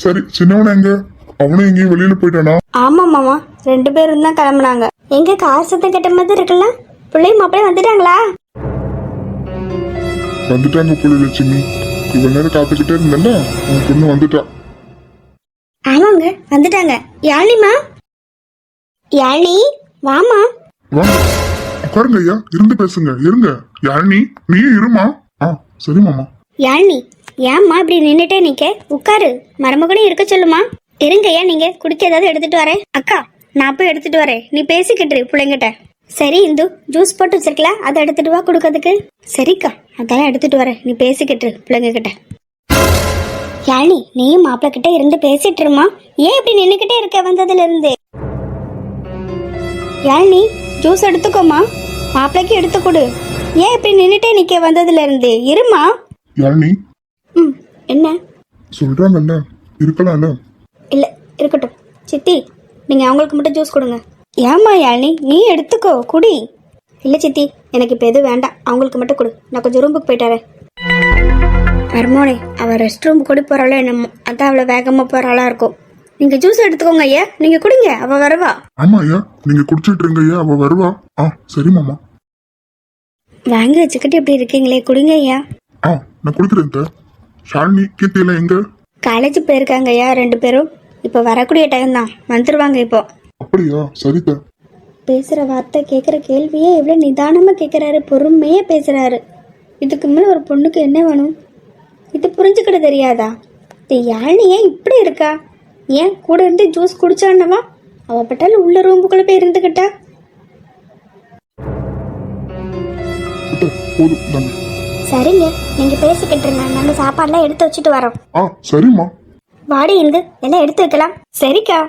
[SPEAKER 2] சரி, சின்னவன எங்க? அவனும் எங்கேயும் வெளியில போயிட்டானா?
[SPEAKER 1] ஆமா மாமா, 2 பேரும் தான் கிளம்புனாங்க. எங்க கார் சத்தம் கட்ட மாதிரி இருக்குல்ல, பிள்ளையும் மாப்பிள்ளையும் வந்துட்டாங்களா?
[SPEAKER 2] வந்துட்டாங்க போல லட்சுமி. இவ்வளவு நேரம் காத்துக்கிட்டே இருந்தல, உன் பொண்ணு வந்துட்டா.
[SPEAKER 1] ஆமாங்க, வந்துட்டாங்க. யாழினிமா, யாழினி வாமா.
[SPEAKER 2] வா, உட்காருங்க ஐயா, இருந்து பேசுங்க. இருங்க யாழினி, நீயும் இருமா. ஆ சரி மாமா.
[SPEAKER 1] யாழினி, ஏம்மா இப்படி நின்னுட்டே நிக்க? உட்காரு, மருமகனும் இருக்க சொல்லுமா. இருங்க ஐயா, நீங்க குடிக்க ஏதாவது எடுத்துட்டு வரேன். அக்கா, நான் போய் எடுத்துட்டு வரேன், நீ பேசிக்கிட்டு பிள்ளைங்கிட்ட. சரி இந்து, ஜூஸ் போட்டு வச்சிருக்கல, அதை எடுத்துட்டு வா கொடுக்கறதுக்கு. சரிக்கா, அதெல்லாம் எடுத்துட்டு வரேன், நீ பேசிக்கிட்டு பிள்ளைங்க கிட்ட. யாழினி, நீயும் மாப்பிள்ள கிட்ட இருந்து பேசிட்டு இருமா. ஏன் இப்படி நின்னுக்கிட்டே இருக்க வந்ததுல இருந்து? யாழினி, ஜூஸ் எடுத்துக்கோமா, மாப்பிள்ளைக்கு எடுத்து கொடு. ஏன் இப்படி நின்னுட்டே நிக்க வந்ததுல இருந்து? இருமா.
[SPEAKER 2] யாழினி,
[SPEAKER 1] ம், என்ன?
[SPEAKER 2] சொல்றாங்கல்ல, இருக்கலாம்ல.
[SPEAKER 1] இல்ல, இருக்கட்டும். சித்தி, நீங்க அவங்களுக்கு மட்டும் ஜூஸ் கொடுங்க. ஏமா யாழினி, நீ எடுத்துக்கோ, குடி. இல்ல சித்தி, எனக்கு இப்ப எதுவும் வேண்டாம், அவங்களுக்கு மட்டும் கொடு, நான் கொஞ்சம் ரூமுக்கு போயிட்டு வரேன். மருமோனே, அவ ரெஸ்ட் ரூம் கூட போறாளோ என்னமோ, அதான் அவளை வேகமா போறாளா இருக்கும். நீங்க ஜூஸ் எடுத்துக்கோங்க ஐயா, நீங்க குடிங்க, அவ வருவா.
[SPEAKER 2] ஆமா ஐயா, நீங்க குடிச்சிட்டு இருங்க ஐயா, அவ வருவா. ஆ சரி மாமா.
[SPEAKER 1] வாங்கி வச்சுக்கிட்டு இப்படி இருக்கீங்களே, குடிங்க ஐயா.
[SPEAKER 2] ஆ நான் குடிக்கிறேன். ஷாலினி கீர்த்தி எல்லாம் எங்க?
[SPEAKER 1] காலேஜ் போயிருக்காங்க ஐயா 2 பேரும். இப்ப வரக்கூடிய டைம் தான், வந்துருவாங்க இப்போ.
[SPEAKER 2] அப்படியா, சரிதா.
[SPEAKER 1] பேசுற வார்த்தை, கேட்குற கேள்வியே எவ்வளோ நிதானமாக கேட்குறாரு, பொறுமையே பேசுறாரு. இதுக்கு மேலே ஒரு பொண்ணுக்கு என்ன வேணும்? இது புரிஞ்சுக்கிட தெரியாதா? இந்த யாழினி ஏன் இப்படி இருக்கா? ஏன் கூட இருந்து ஜூஸ் குடிச்சான்னவா அவ பட்டாலும் உள்ள ரூமுக்குள்ள போய் இருந்துக்கிட்டா?
[SPEAKER 2] போதும் தானே.
[SPEAKER 1] சரிங்க, நீங்க பேசிக்கிட்டு இருங்க, நாங்க சாப்பாடுலாம் எடுத்து வச்சுட்டு வரோம்.
[SPEAKER 2] ஆ சரிம்மா.
[SPEAKER 1] வாடி இருந்து எல்லாம் எடுத்து வைக்கலாம். சரிக்கா.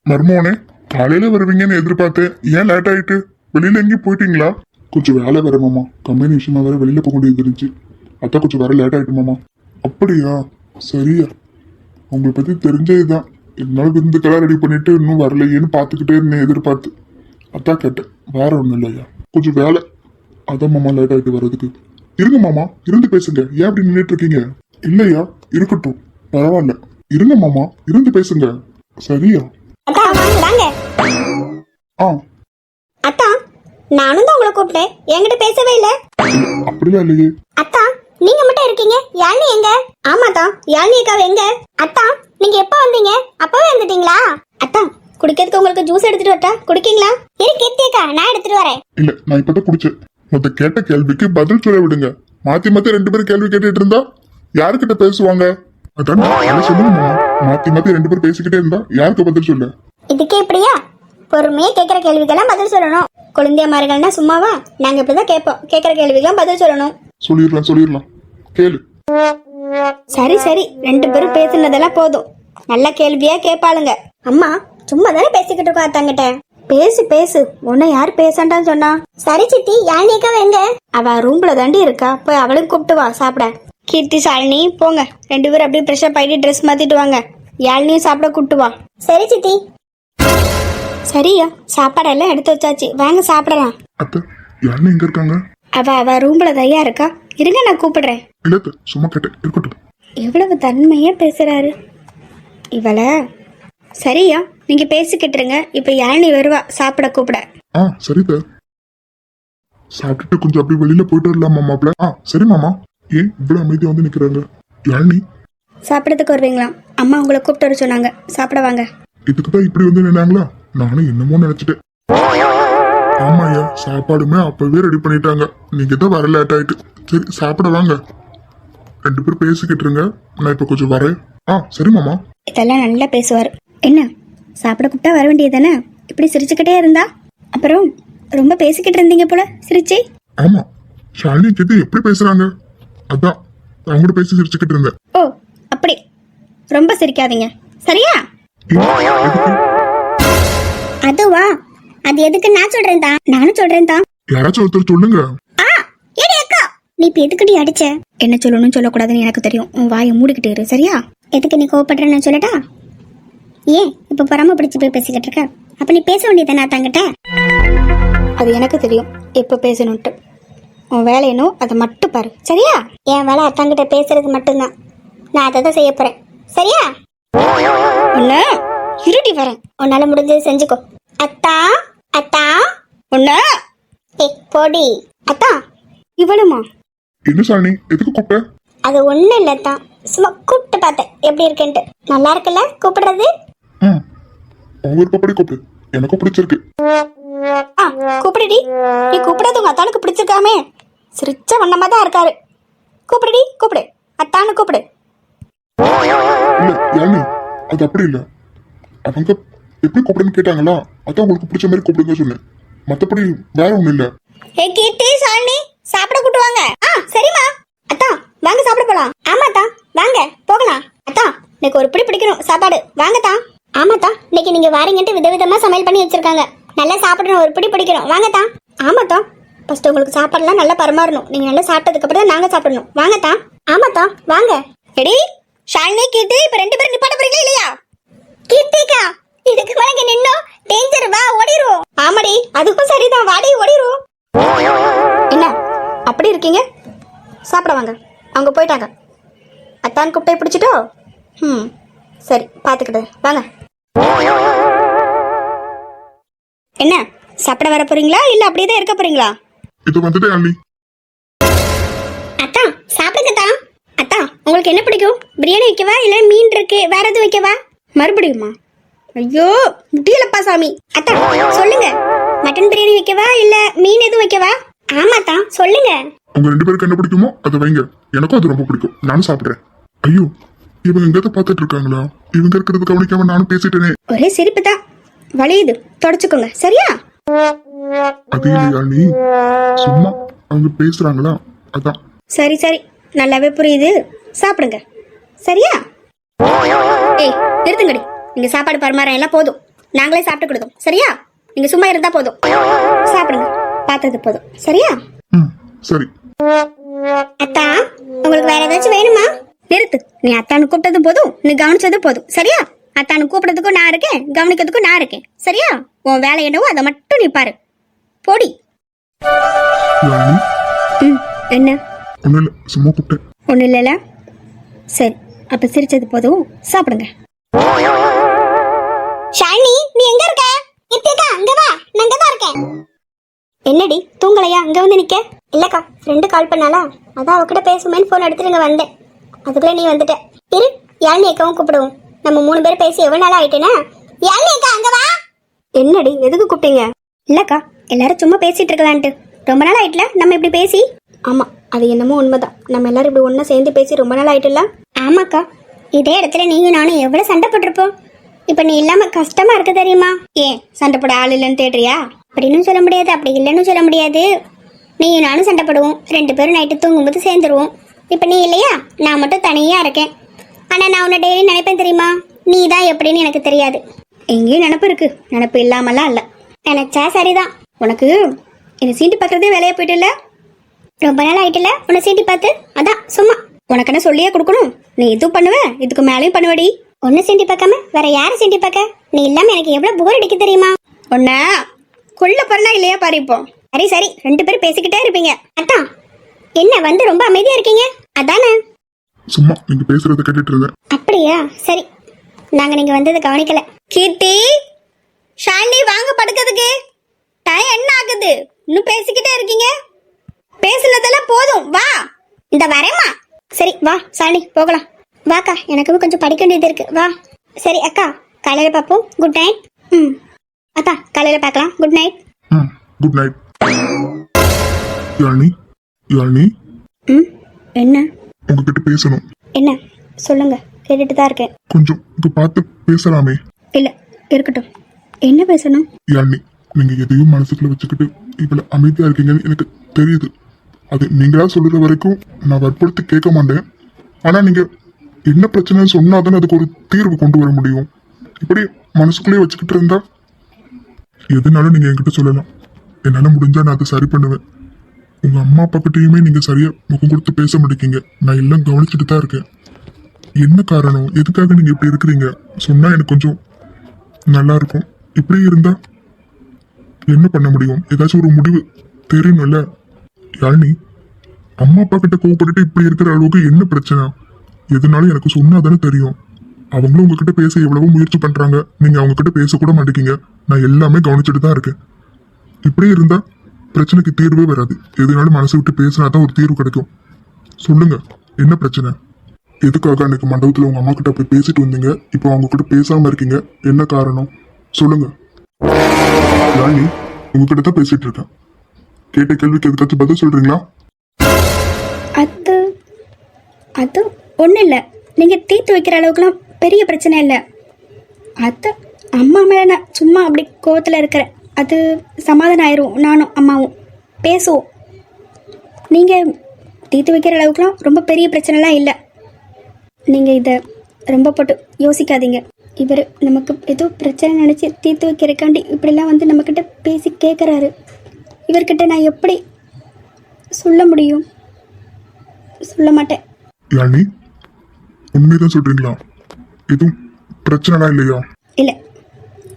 [SPEAKER 2] மர்மோனே, காலையில வருவீங்கன்னு எதிர்பார்த்தேன், ஏன் லேட் ஆயிட்டு? வெளியில எங்கேயும் போயிட்டீங்களா? கொஞ்சம் வேலை வேற மாமா, கம்பெனி விஷயமா வேற வெளியில போக வேண்டியது இருந்துச்சு, அதான் கொஞ்சம் வேற லேட் ஆயிட்டு மாமா. அப்படியா, சரியா. உங்களை பத்தி தெரிஞ்சதுதான், என்னால விருந்துக்கெல்லாம் ரெடி பண்ணிட்டு இன்னும் வரலையேன்னு பார்த்துக்கிட்டே இருந்தேன் எதிர்பார்த்து, அதான் கேட்டேன், வேற ஒன்றும் இல்லையா. கொஞ்சம் வேலை, அதான் மாமா லேட் ஆயிட்டு வர்றதுக்கு. இருங்க மாமா, இருந்து பேசுங்க, ஏன் அப்படி நின்றுட்டு இருக்கீங்க? இல்லையா, இருக்கட்டும், பரவாயில்ல, இருங்க மாமா, இருந்து பேசுங்க. சரியா?
[SPEAKER 1] அக்கா வாங்க.
[SPEAKER 2] ஆ
[SPEAKER 1] அத்தா, நானும் தான் உங்களை கூப்பிட்டேன், என்கிட்ட பேசவே இல்ல.
[SPEAKER 2] அப்படிலாம் இல்லையே.
[SPEAKER 1] அத்தா, நீங்க மட்டும் இருக்கீங்க, யாழினி எங்க? ஆமாத்தா, யாழினி அக்காவை எங்க? அத்தா, நீங்க எப்ப வந்தீங்க? அப்பவே வந்துட்டீங்களா? அத்தா, குடிக்கிறதுக்கு உங்களுக்கு ஜூஸ் எடுத்துட்டு வரட்டா, குடிக்கீங்களா? இரு கீர்த்தி அக்கா, நான் எடுத்துட்டு வரேன்.
[SPEAKER 2] இல்ல, நான் இப்பதான் குடிச்சேன். மொத்த கேட்ட கேள்விக்கு பதில் சொல்ல விடுங்க. மாத்தி மாத்தி 2 பேரும் கேள்வி கேட்டுட்டு இருந்தா யாருக்கிட்ட பேசுவாங்க? அதான் நான் சொல்லுங்க. மாத்தி மாத்தி 2 பேரும் பேசிக்கிட்டே இருந்தா யாருக்கு பதில் சொல்ல?
[SPEAKER 1] இதுக்கே இப்படியா? பொறுமையா கேட்கிற கேள்விக்கெல்லாம் பதில் சொல்லணும். குழந்தையமார்கள்னா சும்மாவா? நாங்க இப்படிதான் கேட்போம், கேட்கிற கேள்விக்கெல்லாம் பதில் சொல்லணும்.
[SPEAKER 2] சொல்லிடலாம், கேளு.
[SPEAKER 1] சரி சரி, 2 பேரும் பேசுனதெல்லாம் போதும், நல்ல கேள்வியா கேட்பாளுங்க. அம்மா சும்மா தானே பேசிக்கிட்டு இருக்கோம் அத்தாங்கிட்ட. பேசு பேசு, உன்னை யார் பேசண்டான்னு சொன்னா? சரி சித்தி, யாழினிக்கா எங்க? அவ ரூம்ல தாண்டி இருக்கா, போய் அவளும் கூப்பிட்டு வா சாப்பிட. கீர்த்தி சாலினி போங்க, 2 பேரும் அப்படியே ஃப்ரெஷ்ஷப் ஆயிட்டு ட்ரெஸ் மாத்திட்டு வாங்க, யாழினியும் சாப்பிட கூப்பிட்டு வா. சரி சித்தி. சரியா, சாப்பாடெல்லாம் எடுத்து வச்சாச்சு, வாங்க சாப்பிடலாம்.
[SPEAKER 2] அத்தை, யாருன்னு எங்க இருக்காங்க?
[SPEAKER 1] அவ ரூம்ல தையா இருக்கா, இருங்க நான் கூப்பிடுறேன்.
[SPEAKER 2] இல்ல சும்மா கேட்டேன், இருக்கட்டும்.
[SPEAKER 1] எவ்வளவு தன்மையா பேசுறாரு இவளை. சரியா நீங்க பேசிக்கிட்டு இருங்க, இப்ப யாழினி வருவா சாப்பிட கூப்பிட.
[SPEAKER 2] சரி த சாப்பிட்டுட்டு கொஞ்சம் அப்படி வெளியில போயிட்டு வரலாமா மாப்பிள்ள? சரி மாமா. ஏன் இவ்வளவு அமைதியா வந்து நிக்கிறாங்க? யாழினி
[SPEAKER 1] சாப்பிடறதுக்கு வருவீங்களாம், அம்மா உங்களை கூப்பிட்டு வர சொன்னாங்க, சாப்பிட வாங்க.
[SPEAKER 2] இதுக்குதான் இப்படி வந்து நின்னாங்களா? நானும் என்னமோ நினைச்சிட்டேன். ஆமாய்யா, சாப்பாடுமே அப்பவே ரெடி பண்ணிட்டாங்க, நீங்க தான் வர லேட் ஆயிட்டு. சரி சாப்பிட வாங்க, 2 பேரும் பேசிக்கிட்டு இருங்க, நான் இப்ப கொஞ்சம் வரேன். சரி மாமா.
[SPEAKER 1] இதெல்லாம் நல்லா பேசுவார். என்ன சாப்பிட கூப்பிட்டா வர வேண்டியது தானே, இப்படி சிரிச்சுக்கிட்டே இருந்தா அப்புறம் ரொம்ப பேசிக்கிட்டு இருந்தீங்க போல சிரிச்சு.
[SPEAKER 2] ஆமா, ஷாலினி கிட்ட எப்படி பேசுறாங்க, அதான் அவங்ககிட்ட பேசி சிரிச்சுக்கிட்டு இருந்தேன்.
[SPEAKER 1] ஓ அப்படி ரொம்ப சிரிக்காதீங்க சரியா? அதுவா, அது எதுக்கு நான் சொல்றேன் தான், நானும் சொல்றேன் தான்.
[SPEAKER 2] யாராச்சும் ஒருத்தர் சொல்லுங்க.
[SPEAKER 1] ஏடி அக்கா, நீ இப்ப எதுக்குடி அடிச்ச? என்ன சொல்லணும்னு சொல்லக்கூடாதுன்னு எனக்கு தெரியும், உன் வாயை மூடிக்கிட்டு இரு சரியா? எதுக்கு நீ கோவப்படுறேன்னு சொல்லட்டா? ஏன் இப்ப பொறாம பிடிச்சு போய் பேசிக்கிட்டு இருக்க? அப்ப நீ பேச வேண்டியதானே தங்கிட்ட? அது எனக்கு தெரியும் எப்ப பேசணும்ட்டு. உன் வேலை என்னோ அதை மட்டும் பாரு சரியா? என் வேலை அத்தாங்கிட்ட பேசுறது மட்டும்தான், நான் அதை தான் செய்ய போறேன் சரியா? உன்ன இருட்டி வரேன், உன்னால முடிஞ்சது செஞ்சுக்கோ. அத்தா அத்தா உன்ன போடி. அத்தா இவளுமா?
[SPEAKER 2] என்ன ஷாலினி, எதுக்கு கூப்பிட்ட?
[SPEAKER 1] அது ஒண்ணு இல்லத்தான், சும்மா கூப்பிட்டு பார்த்தேன் எப்படி இருக்குன்ட்டு. நல்லா இருக்குல்ல கூப்பிடுறது?
[SPEAKER 2] உங்க விருப்பப்படி கூப்பிடு, எனக்கும் பிடிச்சிருக்கு.
[SPEAKER 1] கூப்பிடுடி. நீ கூப்பிடாத உங்க அத்தானுக்கு பிடிச்சிருக்காமே, சிரிச்ச வண்ணமா தான் இருக்காரு. கூப்பிடுடி, கூப்பிடு, அத்தானு கூப்பிடு.
[SPEAKER 2] இல்ல யானி, அது அப்படி இல்ல, அவங்க எப்படி கூப்பிடுன்னு கேட்டாங்களா, அதான் உங்களுக்கு பிடிச்ச மாதிரி கூப்பிடுங்க சொன்னேன், மத்தபடி வேற ஒண்ணு இல்ல.
[SPEAKER 1] கீர்த்தி ஷாலினி சாப்பிட கூட்டுவாங்க. சரிம்மா. அத்தா வாங்க சாப்பிட போலாம். ஆமாத்தா வாங்க போகலாம். அத்தா எனக்கு ஒரு பிடி பிடிக்கணும் சாப்பாடு, வாங்கத்தா. ஆமாத்தா இன்னைக்கு நீங்க வாரீங்கன்ட்டு விதவிதமா சமையல் பண்ணி வச்சிருக்காங்க, நல்லா சாப்பிடணும், ஒரு பிடி பிடிக்கணும், வாங்கத்தா. ஆமாத்தா ஃபர்ஸ்ட் உங்களுக்கு சாப்பாடுலாம் நல்லா பரிமாறணும், நீங்க நல்லா சாப்பிட்டதுக்கு அப்புறம் தான் நாங்க சாப்பிடணும், வாங்கத்தா. ஆமாத்தா வாங்க. எடி ஷாலினி கீர்த்தி இப்ப 2 பேரும் நிப்பாட்ட போறீங்களா இல்லையா? கீர்த்திகா இதுக்கு மேல இங்க நின்னோ டேஞ்சர், வா ஓடிரும். ஆமாடி அதுக்கும் சரிதான், வாடி ஓடிரும். என்ன அப்படி இருக்கீங்க? சாப்பிட வாங்க. அவங்க போயிட்டாங்க, அத்தான் கூப்பிட்டே பிடிச்சிட்டோ? சரி பார்த்துக்கிட்டு வாங்க. என்ன சாப்பிட வர போறீங்களா இல்ல அப்படியே தான் இருக்க போறீங்களா?
[SPEAKER 2] இது வந்துட்டு யானி.
[SPEAKER 1] அத்தா சாப்பிடுங்கத்தா. அத்தா உங்களுக்கு என்ன பிடிக்கும், பிரியாணி வைக்கவா இல்ல மீன் இருக்கு வேற எதுவும் வைக்கவா? மறுபடியுமா? ஐயோ முடியலப்பா சாமி. அத்தா சொல்லுங்க, மட்டன் பிரியாணி வைக்கவா இல்ல மீன் எதுவும் வைக்கவா? ஆமாத்தா சொல்லுங்க.
[SPEAKER 2] உங்க 2 பேருக்கு என்ன பிடிக்குமோ அதை வைங்க, எனக்கும் அது ரொம்ப பிடிக்கும், நானும் சாப்பிடுறேன். ஐயோ இவங்க எங்கேயாவது பார்த்துட்டு இருக்காங்களா? இவங்க இருக்கிறது கவனிக்காம நானும் பேசிட்டேனே.
[SPEAKER 1] ஒரே சிரிப்பு தான் வலியுது, தொடச்சுக்கோங்க சரியா?
[SPEAKER 2] அது இல்லையா, சும்மா அவங்க பேசுறாங்களா அதான்.
[SPEAKER 1] சரி சரி நல்லாவே புரியுது, சாப்பிடுங்க சரியா? ஏய் நிறுத்துங்கடி, நீங்க சாப்பாடு பரிமாறம் எல்லாம் போதும், நாங்களே சாப்பிட்டு கொடுத்தோம் சரியா? நீங்க சும்மா இருந்தா போதும், சாப்பிடுங்க, பார்த்தது போதும் சரியா?
[SPEAKER 2] சரி.
[SPEAKER 1] அத்தா உங்களுக்கு வேற ஏதாச்சும் வேணுமா? நிறுத்து, நீ அத்தானு கூப்பிட்டது போதும், நீ கவனிச்சது போதும் சரியா? அத்தானு கூப்பிடுறதுக்கும் நான் இருக்கேன், கவனிக்கிறதுக்கும் நான் இருக்கேன் சரியா? உன் வேலை என்னவோ அதை மட்டும் நீ பாரு, போடி. என்ன?
[SPEAKER 2] ஒண்ணு இல்ல, சும்மா கூப்பிட்டேன்.
[SPEAKER 1] ஒண்ணு இல்லல, சரி அப்ப சிரிச்சது போதும், சாப்பிடுங்க. ஷாலினி நீ எங்க இருக்க? இத்தியக்கா அங்க வா, நான் அங்க தான் இருக்கேன். என்னடி தூங்கலையா அங்க வந்து நிக்க? இல்லக்கா ஃப்ரெண்டு கால் பண்ணாலா, அதான் அவகிட்ட பேசுமேன்னு போன் எடுத்துட்டு வந்துட்டேன், அதுக்குள்ள நீ வந்துட்ட. இரு யாழினி அக்காவும் கூப்பிடுவோம், நம்ம 3 பேர் பேசி எவ்வளவு நாள் ஆயிட்டேனா? யாழினி அக்கா அங்க வா. என்னடி எதுக்கு கூப்பிட்டீங்க? இல்லக்கா எல்லாரும் சும்மா பேசிட்டு இருக்கலான்ட்டு, ரொம்ப நாள் ஆயிட்டுல நம்ம இப்படி பேசி. ஆமா அது என்னமோ உண்மைதான், நம்ம எல்லாரும் இப்படி ஒண்ணா சேர்ந்து பேசி ரொம்ப நாள் ஆயிட்டுல. ஆமாக்கா இதே இடத்துல நீங்க நானும் எவ்வளவு சண்டை போட்டிருப்போம், இப்ப நீ இல்லாம கஷ்டமா இருக்கு தெரியுமா? ஏன் சண்டை போட ஆள் இல்லைன்னு தேடுறியா? அப்படின்னு சொல்ல முடியாது, அப்படி இல்லைன்னு சொல்ல முடியாது. நீ நானும் சண்டை போடுவோம், 2 பேரும் நைட்டு தூங்கும்போது சேர்ந்துருவோம். இப்ப நீ இல்லையா, நான் மட்டும் தனியா இருக்கேன். ஆனா நான் உன்னை டெய்லி நினைப்பேன் தெரியுமா, நீ தான் எப்படின்னு எனக்கு தெரியாது. எங்கேயும் நினப்பு இருக்கு, நினப்பு இல்லாமலாம் இல்ல, நினைச்சா சரிதான். உனக்கு என்ன சீண்டி பார்க்கறதே வேலையா போயிட்டு இல்ல, ரொம்ப நாள் ஆயிட்டுல உன்னை சீண்டி பார்த்து, அதான் சும்மா. உனக்கு என்ன சொல்லியே கொடுக்கணும், நீ இதுவும் பண்ணுவ இதுக்கு மேலேயும் பண்ணுவடி. ஒன்னு சீண்டி பார்க்காம வேற யாரை சீண்டி பார்க்க? நீ இல்லாம எனக்கு எவ்வளவு போர் அடிக்க தெரியுமா? உன்ன கொல்ல போறனா இல்லையா பாரு இப்போ. சரி சரி 2 பேரும் பேசிக்கிட்டே இருப்பீங்க. அத்தா என்ன வந்து ரொம்ப அமைதியா இருக்கீங்க? அதானே
[SPEAKER 2] சும்மா நீங்க பேசுறத கேட்டுட்டு இருந்தேன்.
[SPEAKER 1] அப்படியா? சரி, நாங்க நீங்க வந்ததை கவனிக்கல. கீர்த்தி, ஷாலினி, வாங்க படுக்கிறதுக்கு. டைம் என்ன ஆகுது? இன்னும் பேசிக்கிட்டே இருக்கீங்க. பேசுனதெல்லாம் போதும், வா. இந்த வரேம்மா. சரி வா ஷாலினி, போகலாம். வாக்கா, எனக்கும் கொஞ்சம் படிக்க வேண்டியது இருக்கு, வா. சரி அக்கா, காலையில பார்ப்போம். Good night. ம் அக்கா, காலையில பார்க்கலாம். Good night.
[SPEAKER 2] Good night. Yazhini, Yazhini,
[SPEAKER 1] ம் என்ன?
[SPEAKER 2] உங்ககிட்ட பேசணும்.
[SPEAKER 1] என்ன சொல்லுங்க, கேட்டுட்டு தான் இருக்கேன்.
[SPEAKER 2] கொஞ்சம் இங்க பார்த்து பேசலாமே.
[SPEAKER 1] இல்ல, இருக்கட்டும். என்ன பேசணும்?
[SPEAKER 2] யாழினி, நீங்க எதையும் மனசுக்குள்ள வச்சுக்கிட்டு இவ்வளவு அமைதியா இருக்கீங்கன்னு எனக்கு தெரியுது. அது நீங்களா சொல்ற வரைக்கும் நான் வற்புறுத்தி கேட்க மாட்டேன். ஆனா நீங்க என்ன பிரச்சனை சொன்னாதானே அதுக்கு ஒரு தீர்வு கொண்டு வர முடியும். இப்படி மனசுக்குள்ளேயே வச்சுக்கிட்டு இருந்தா எதுனாலும் நீங்க என்கிட்ட சொல்லலாம். என்னால முடிஞ்சா நான் அதை சரி பண்ணுவேன். உங்க அம்மா அப்பா கிட்டயுமே நீங்க சரியா முகம் கொடுத்து பேச மாட்டேங்க. நான் எல்லாம் கவனிச்சுட்டு தான் இருக்கேன். என்ன காரணம்? எதுக்காக நீங்க இப்படி இருக்கிறீங்க சொன்னா எனக்கு கொஞ்சம் நல்லா இருக்கும். இப்படி இருந்தா என்ன பண்ண முடியும்? ஏதாச்சும் ஒரு முடிவு தெரியணும்ல. யாழினி, அம்மா அப்பா கிட்ட கோவப்பட்டுட்டு இப்படி இருக்கிற அளவுக்கு என்ன பிரச்சனை? எதுனாலும் எனக்கு சொன்னாதானே தெரியும். அவங்களும் உங்ககிட்ட பேச எவ்வளவோ முயற்சி பண்றாங்க. நீங்க அவங்க கிட்ட பேசக்கூட மாட்டேங்க. நான் எல்லாமே கவனிச்சுட்டு தான் இருக்கேன். இப்படி இருந்தா பிரச்சனைக்கு தீர்வே வராது. எதுனாலும் மனசு விட்டு பேசினாதான் ஒரு தீர்வு கிடைக்கும். சொல்லுங்க, என்ன பிரச்சனை? எதுக்காக அன்னைக்கு மண்டபத்துல உங்க அம்மா கிட்ட போய் பேசிட்டு வந்தீங்க, இப்போ அவங்க கிட்ட பேசாம இருக்கீங்க? என்ன காரணம் சொல்லுங்க. யாழினி, உங்ககிட்ட தான் பேசிட்டு இருக்கேன். கேட்ட கேள்விக்கு எதுக்காச்சும் பதில் சொல்றீங்களா?
[SPEAKER 1] அது அது ஒன்றும் இல்லை. நீங்கள் தீர்த்து வைக்கிற அளவுக்குலாம் பெரிய பிரச்சனை இல்லை. அது அம்மா மேலே நான் சும்மா அப்படி கோவத்தில் இருக்கிறேன். அது சமாதானம் ஆயிரும். நானும் அம்மாவும் பேசுவோம். நீங்கள் தீர்த்து வைக்கிற அளவுக்குலாம் ரொம்ப பெரிய பிரச்சனைலாம் இல்லை. நீங்கள் இதை ரொம்ப போட்டு யோசிக்காதீங்க. இவர் நமக்கு ஏதோ பிரச்சனை நினச்சி தீர்த்து வைக்கிறக்காண்டி இப்படிலாம் வந்து நம்மக்கிட்ட பேசி கேட்குறாரு. இவர்கிட்ட நான் எப்படி சொல்ல முடியும்? சொல்ல மாட்டேன்.
[SPEAKER 2] யாழினி, உண்மைதான் சொல்றீங்களா? எதுவும் பிரச்சனைலாம் இல்லையா?
[SPEAKER 1] இல்லை,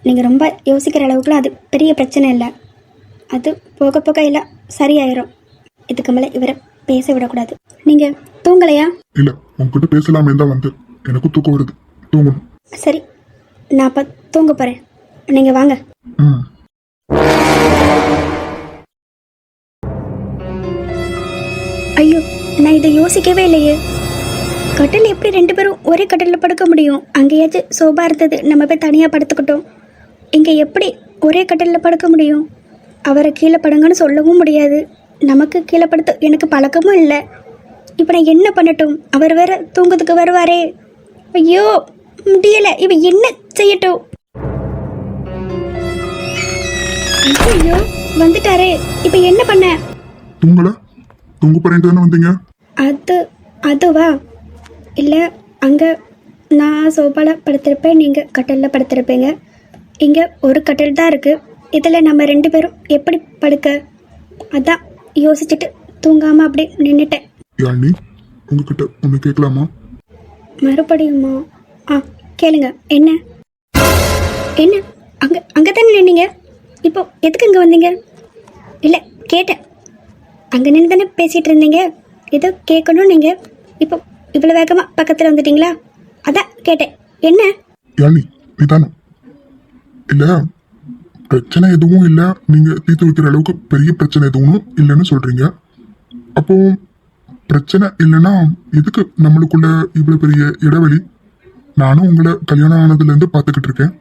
[SPEAKER 1] நீங்கள் ரொம்ப யோசிக்கிற அளவுக்குலாம் அது பெரிய பிரச்சனை இல்லை. அது போக போக எல்லாம் சரியாயிரும். இதுக்கு மேலே இவரை பேச விடக்கூடாது. நீங்கள் தூங்கலையா?
[SPEAKER 2] இல்ல, உங்ககிட்ட பேசலாமே தான் வந்து. எனக்கும் தூக்கம் வருது, தூங்கணும்.
[SPEAKER 1] சரி, நான் அப்போ தூங்க போகிறேன். நீங்கள் வாங்க.
[SPEAKER 2] ம்.
[SPEAKER 1] ஐயோ, நான் இதை யோசிக்கவே இல்லையே. கட்டில் எப்படி ரெண்டு பேரும் ஒரே கட்டிலில் படுக்க முடியும்? அங்கேயாச்சும் சோபா இருந்தது, நம்ம போய் தனியாக படுத்துக்கிட்டோம். இங்கே எப்படி ஒரே கட்டிலில் படுக்க முடியும்? அவரை கீழே படுங்கன்னு சொல்லவும் முடியாது. நமக்கு கீழே படுத்து எனக்கு பழக்கமும் இல்லை. இப்போ நான் என்ன பண்ணட்டும்? அவர் வேற தூங்கத்துக்கு வருவாரே. ஐயோ முடியலை. இவ என்ன செய்யட்டும்? ஐயோ வந்துட்டாரே, இப்போ என்ன பண்ண?
[SPEAKER 2] தூங்கல? தூங்க போறேன்ட்டு தானே வந்தீங்க?
[SPEAKER 1] அதுவா? இல்லை, அங்கே நான் சோபாவில் படுத்திருப்பேன், நீங்கள் கட்டிலில் படுத்திருப்பீங்க. இங்கே ஒரு கட்டில் தான் இருக்குது. இதில் நம்ம ரெண்டு பேரும் எப்படி படுக்க? அதான் யோசிச்சுட்டு தூங்காமல் அப்படியே நின்றுட்டேன்.
[SPEAKER 2] யாழினி, உங்ககிட்ட ஒன்று கேட்கலாமா?
[SPEAKER 1] மறுபடியுமா? கேளுங்க. என்ன என்ன? அங்கே தானே நின்னீங்க. இப்போ எதுக்கு இங்கே வந்தீங்க? இல்லை, கேட்டேன். அங்கே நின்று தானே பேசிகிட்டு இருந்தீங்க. ஏதோ கேட்கணும் நீங்கள். இப்போ இவ்வளோ வேகமாக பக்கத்தில் வந்துட்டீங்களா? அதான் கேட்டேன். என்ன?
[SPEAKER 2] யாழினி, நிதானம். இல்ல, பிரச்சனை எதுவும் இல்ல. நீங்க தீர்த்து வைக்கிற அளவுக்கு பெரிய பிரச்சனை எதுவும் இல்லைன்னு சொல்றீங்க. அப்போ பிரச்சனை இல்லைன்னா எதுக்கு நம்மளுக்குள்ள இவ்வளவு பெரிய இடைவெளி? நானும் உங்களை கல்யாணம் ஆனதுல இருந்து பார்த்துக்கிட்டு இருக்கேன்.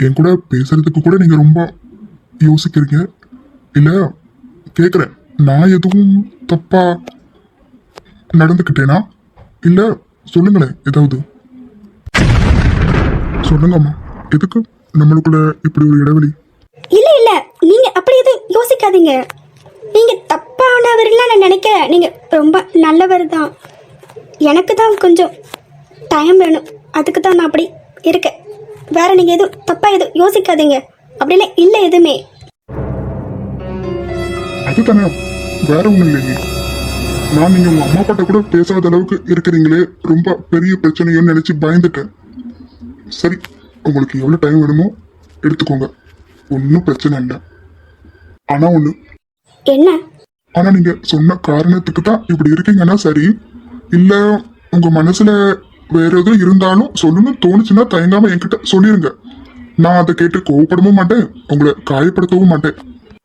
[SPEAKER 2] என் கூட பேசுறதுக்கு கூட நீங்க ரொம்ப யோசிக்கிறீங்க. இல்ல, கேக்குறேன், நான் எதுவும் தப்பா நடந்துக்கிட்டேனா? இல்ல, சொல்லுங்களேன். ஏதாவது சொல்லுங்கம்மா. எதுக்கு நம்மளுக்குள்ள இப்படி ஒரு இடைவெளி?
[SPEAKER 1] இல்ல நீங்க அப்படி எதுவும் யோசிக்காதீங்க. நீங்க தப்பானவர்லாம் நான் நினைக்கிறேன். நீங்க ரொம்ப நல்லவர் தான். எனக்கு தான் கொஞ்சம் டைம் வேணும். அதுக்கு தான் நான் அப்படி இருக்கேன். வேற நீங்க எதுவும் தப்பா எதுவும் யோசிக்காதீங்க. அப்படிலாம் இல்லை எதுவுமே.
[SPEAKER 2] அதுதானே, வேற ஒண்ணும் இல்லைங்க. நான் நீங்க உங்க அம்மா அப்பாட்ட கூட பேசாத அளவுக்கு இருக்கிறீங்களே, ரொம்ப பெரிய பிரச்சனையோன்னு நினைச்சு பயந்துட்டேன். சரி, உங்களுக்கு எவ்வளவு டைம் வேணுமோ எடுத்துக்கோங்க, ஒன்றும் பிரச்சனை இல்லை. ஆனா ஒண்ணு.
[SPEAKER 1] என்ன?
[SPEAKER 2] ஆனா நீங்க சொன்ன காரணத்துக்கு தான் இப்படி இருக்கீங்கன்னா சரி. இல்ல உங்க மனசுல வேற எதுவும் இருந்தாலும் சொல்லணும்னு தோணுச்சுன்னா தயங்காம என்கிட்ட சொல்லிருங்க. நான் அதை கேட்டு கோவப்படவும் மாட்டேன், உங்களை காயப்படுத்தவும் மாட்டேன்.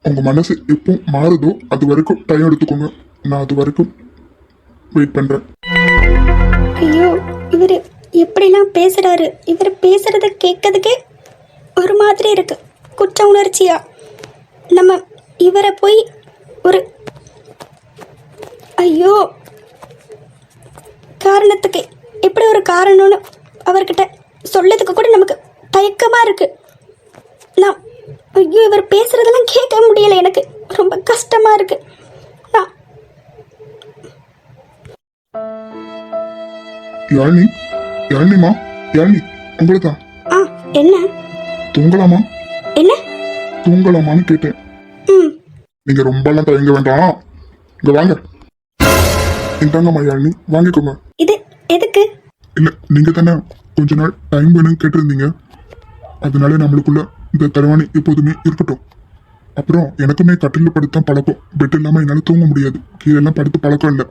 [SPEAKER 2] உங்க மனசு எப்போ மாறுதோ அது வரைக்கும் டைம் எடுத்துக்கோங்க. நான் அது வரைக்கும் வெயிட் பண்றேன்.
[SPEAKER 1] ஐயோ, இவர் எப்படிலாம் பேசுறாரு? இவர் பேசுறத கேட்கறதுக்கே ஒரு மாதிரி இருக்கு, குற்ற உணர்ச்சியா. நம்ம இவரை போய் ஒரு ஐயோ காரணத்துக்கு எப்படி ஒரு காரணம்னு அவர்கிட்ட சொல்லதுக்கு கூட நமக்கு தயக்கமா இருக்கு. நான் ஐயோ இவர் பேசுறதெல்லாம் கேட்க முடியல, எனக்கு ரொம்ப கஷ்டமா இருக்கு. நான்
[SPEAKER 2] யாழினி, யாழினிமா, யாழினி உங்களை தான்.
[SPEAKER 1] என்ன
[SPEAKER 2] தூங்கலாமா?
[SPEAKER 1] என்ன
[SPEAKER 2] தூங்கலாமான்னு கேட்டேன்.
[SPEAKER 1] ம்
[SPEAKER 2] நீங்க ரொம்பலாம் தயங்க வேண்டாம், இங்க வாங்க. இந்தாங்கம்மா யாழினி, வாங்கிக்கோங்க.
[SPEAKER 1] இது எதுக்கு?
[SPEAKER 2] இல்ல, நீங்க தானே கொஞ்ச நாள் டைம் வேணும்னு கேட்டிருந்தீங்க, அதனால நம்மளுக்குள்ள இந்த தலைவாணி எப்போதுமே இருக்கட்டும். அப்புறம் எனக்குமே கட்டில படுத்தான் பழக்கம், பெட் இல்லாம என்னால தூங்க முடியாது, கீழெல்லாம் படுத்து பழக்கம் இல்லை.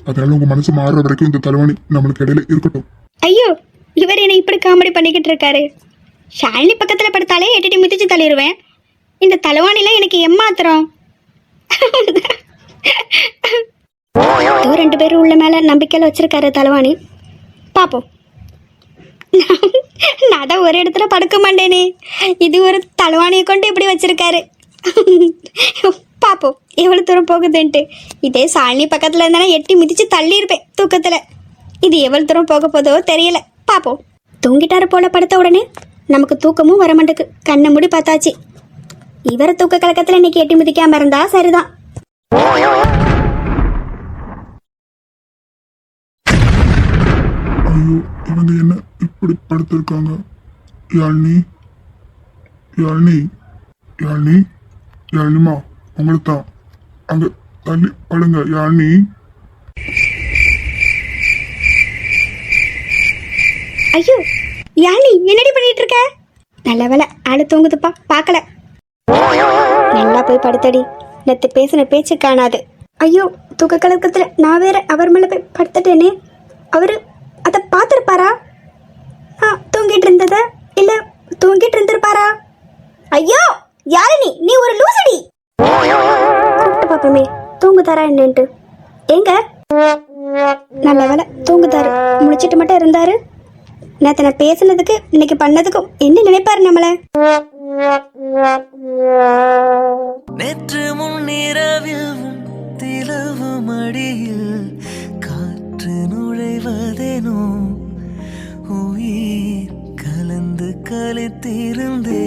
[SPEAKER 2] அதனால உங்க மனசு மாறுற வரைக்கும் இந்த தலைவாணி நம்மளுக்கு இடையில இருக்கட்டும்.
[SPEAKER 1] ஐயோ, இவர் என்ன இப்படி காமெடி பண்ணிக்கிட்டு இருக்காரு? ஷாலினி பக்கத்துல படுத்தாலே எட்டி மிதிச்சு தள்ளிடுவேன். இந்த தலைவாணிலாம் எனக்கு எம்மாத்திரம். இவர் 2 பேரும் உள்ள மேல நம்பிக்கையில வச்சிருக்காரு தலைவாணி. பாப்போம். நான் தான் ஒரு இடத்துல படுக்க மாட்டேனே, இது ஒரு தலைவாணியை கொண்டு இப்படி வச்சிருக்காரு. பாப்போம் எவ்வளவு தூரம் போகுதுன்ட்டு. இதே ஷாலினி பக்கத்துல இருந்தா எட்டி மிதிச்சு தள்ளி இருப்பேன் தூக்கத்துல. இது எவ்வளவு தூரம் போக போதோ தெரியல, பாப்போம். தூங்கிட்டாரு போல படுத்த உடனே நமக்கு தூக்கமும் வர மாட்டேக்கு. கண்ணை மூடி பார்த்தாச்சு. இவரை தூக்க கலக்கத்துல இன்னைக்கு எட்டி மிதிக்காம இருந்தா சரிதான்.
[SPEAKER 2] ஐயோ, இவங்க என்ன இப்படி படுத்திருக்காங்க? யாழினி, யாழினி, யாழினி, யாழினிமா உங்களுக்கு தான். அங்க தள்ளி படுங்க யாழினி.
[SPEAKER 1] ஐயோ யாழி, என்னடி பண்ணிட்டு இருக்க? நல்ல வேலை ஆளு தூங்குதுப்பா, பார்க்கல. நல்லா போய் படுத்தடி, நேத்து பேசின பேச்சு காணாது. ஐயோ, தூக்க கலக்கத்துல நான் வேற அவர் மேல போய் படுத்துட்டேனே. அவரு அதை பார்த்துருப்பாரா? தூங்கிட்டு இருந்தத இல்ல தூங்கிட்டு இருந்திருப்பாரா? ஐயோ யாழினி, நீ ஒரு லூசடி. கூப்பிட்டு பாப்பமே தூங்குதாரா என்னன்ட்டு. எங்க? நல்ல வேலை தூங்குதாரு, முடிச்சிட்டு மட்டும் இருந்தாரு. நேத்து நான் பேசுனதுக்கு இன்னைக்கு பண்ணதுக்கும் என்ன நினைப்பாரு நம்மள?
[SPEAKER 3] நேற்று முன்னிரவில் திலவு மடியில் காற்று நுழைவதேனோ உயிர் கலந்து கலைத்திருந்தே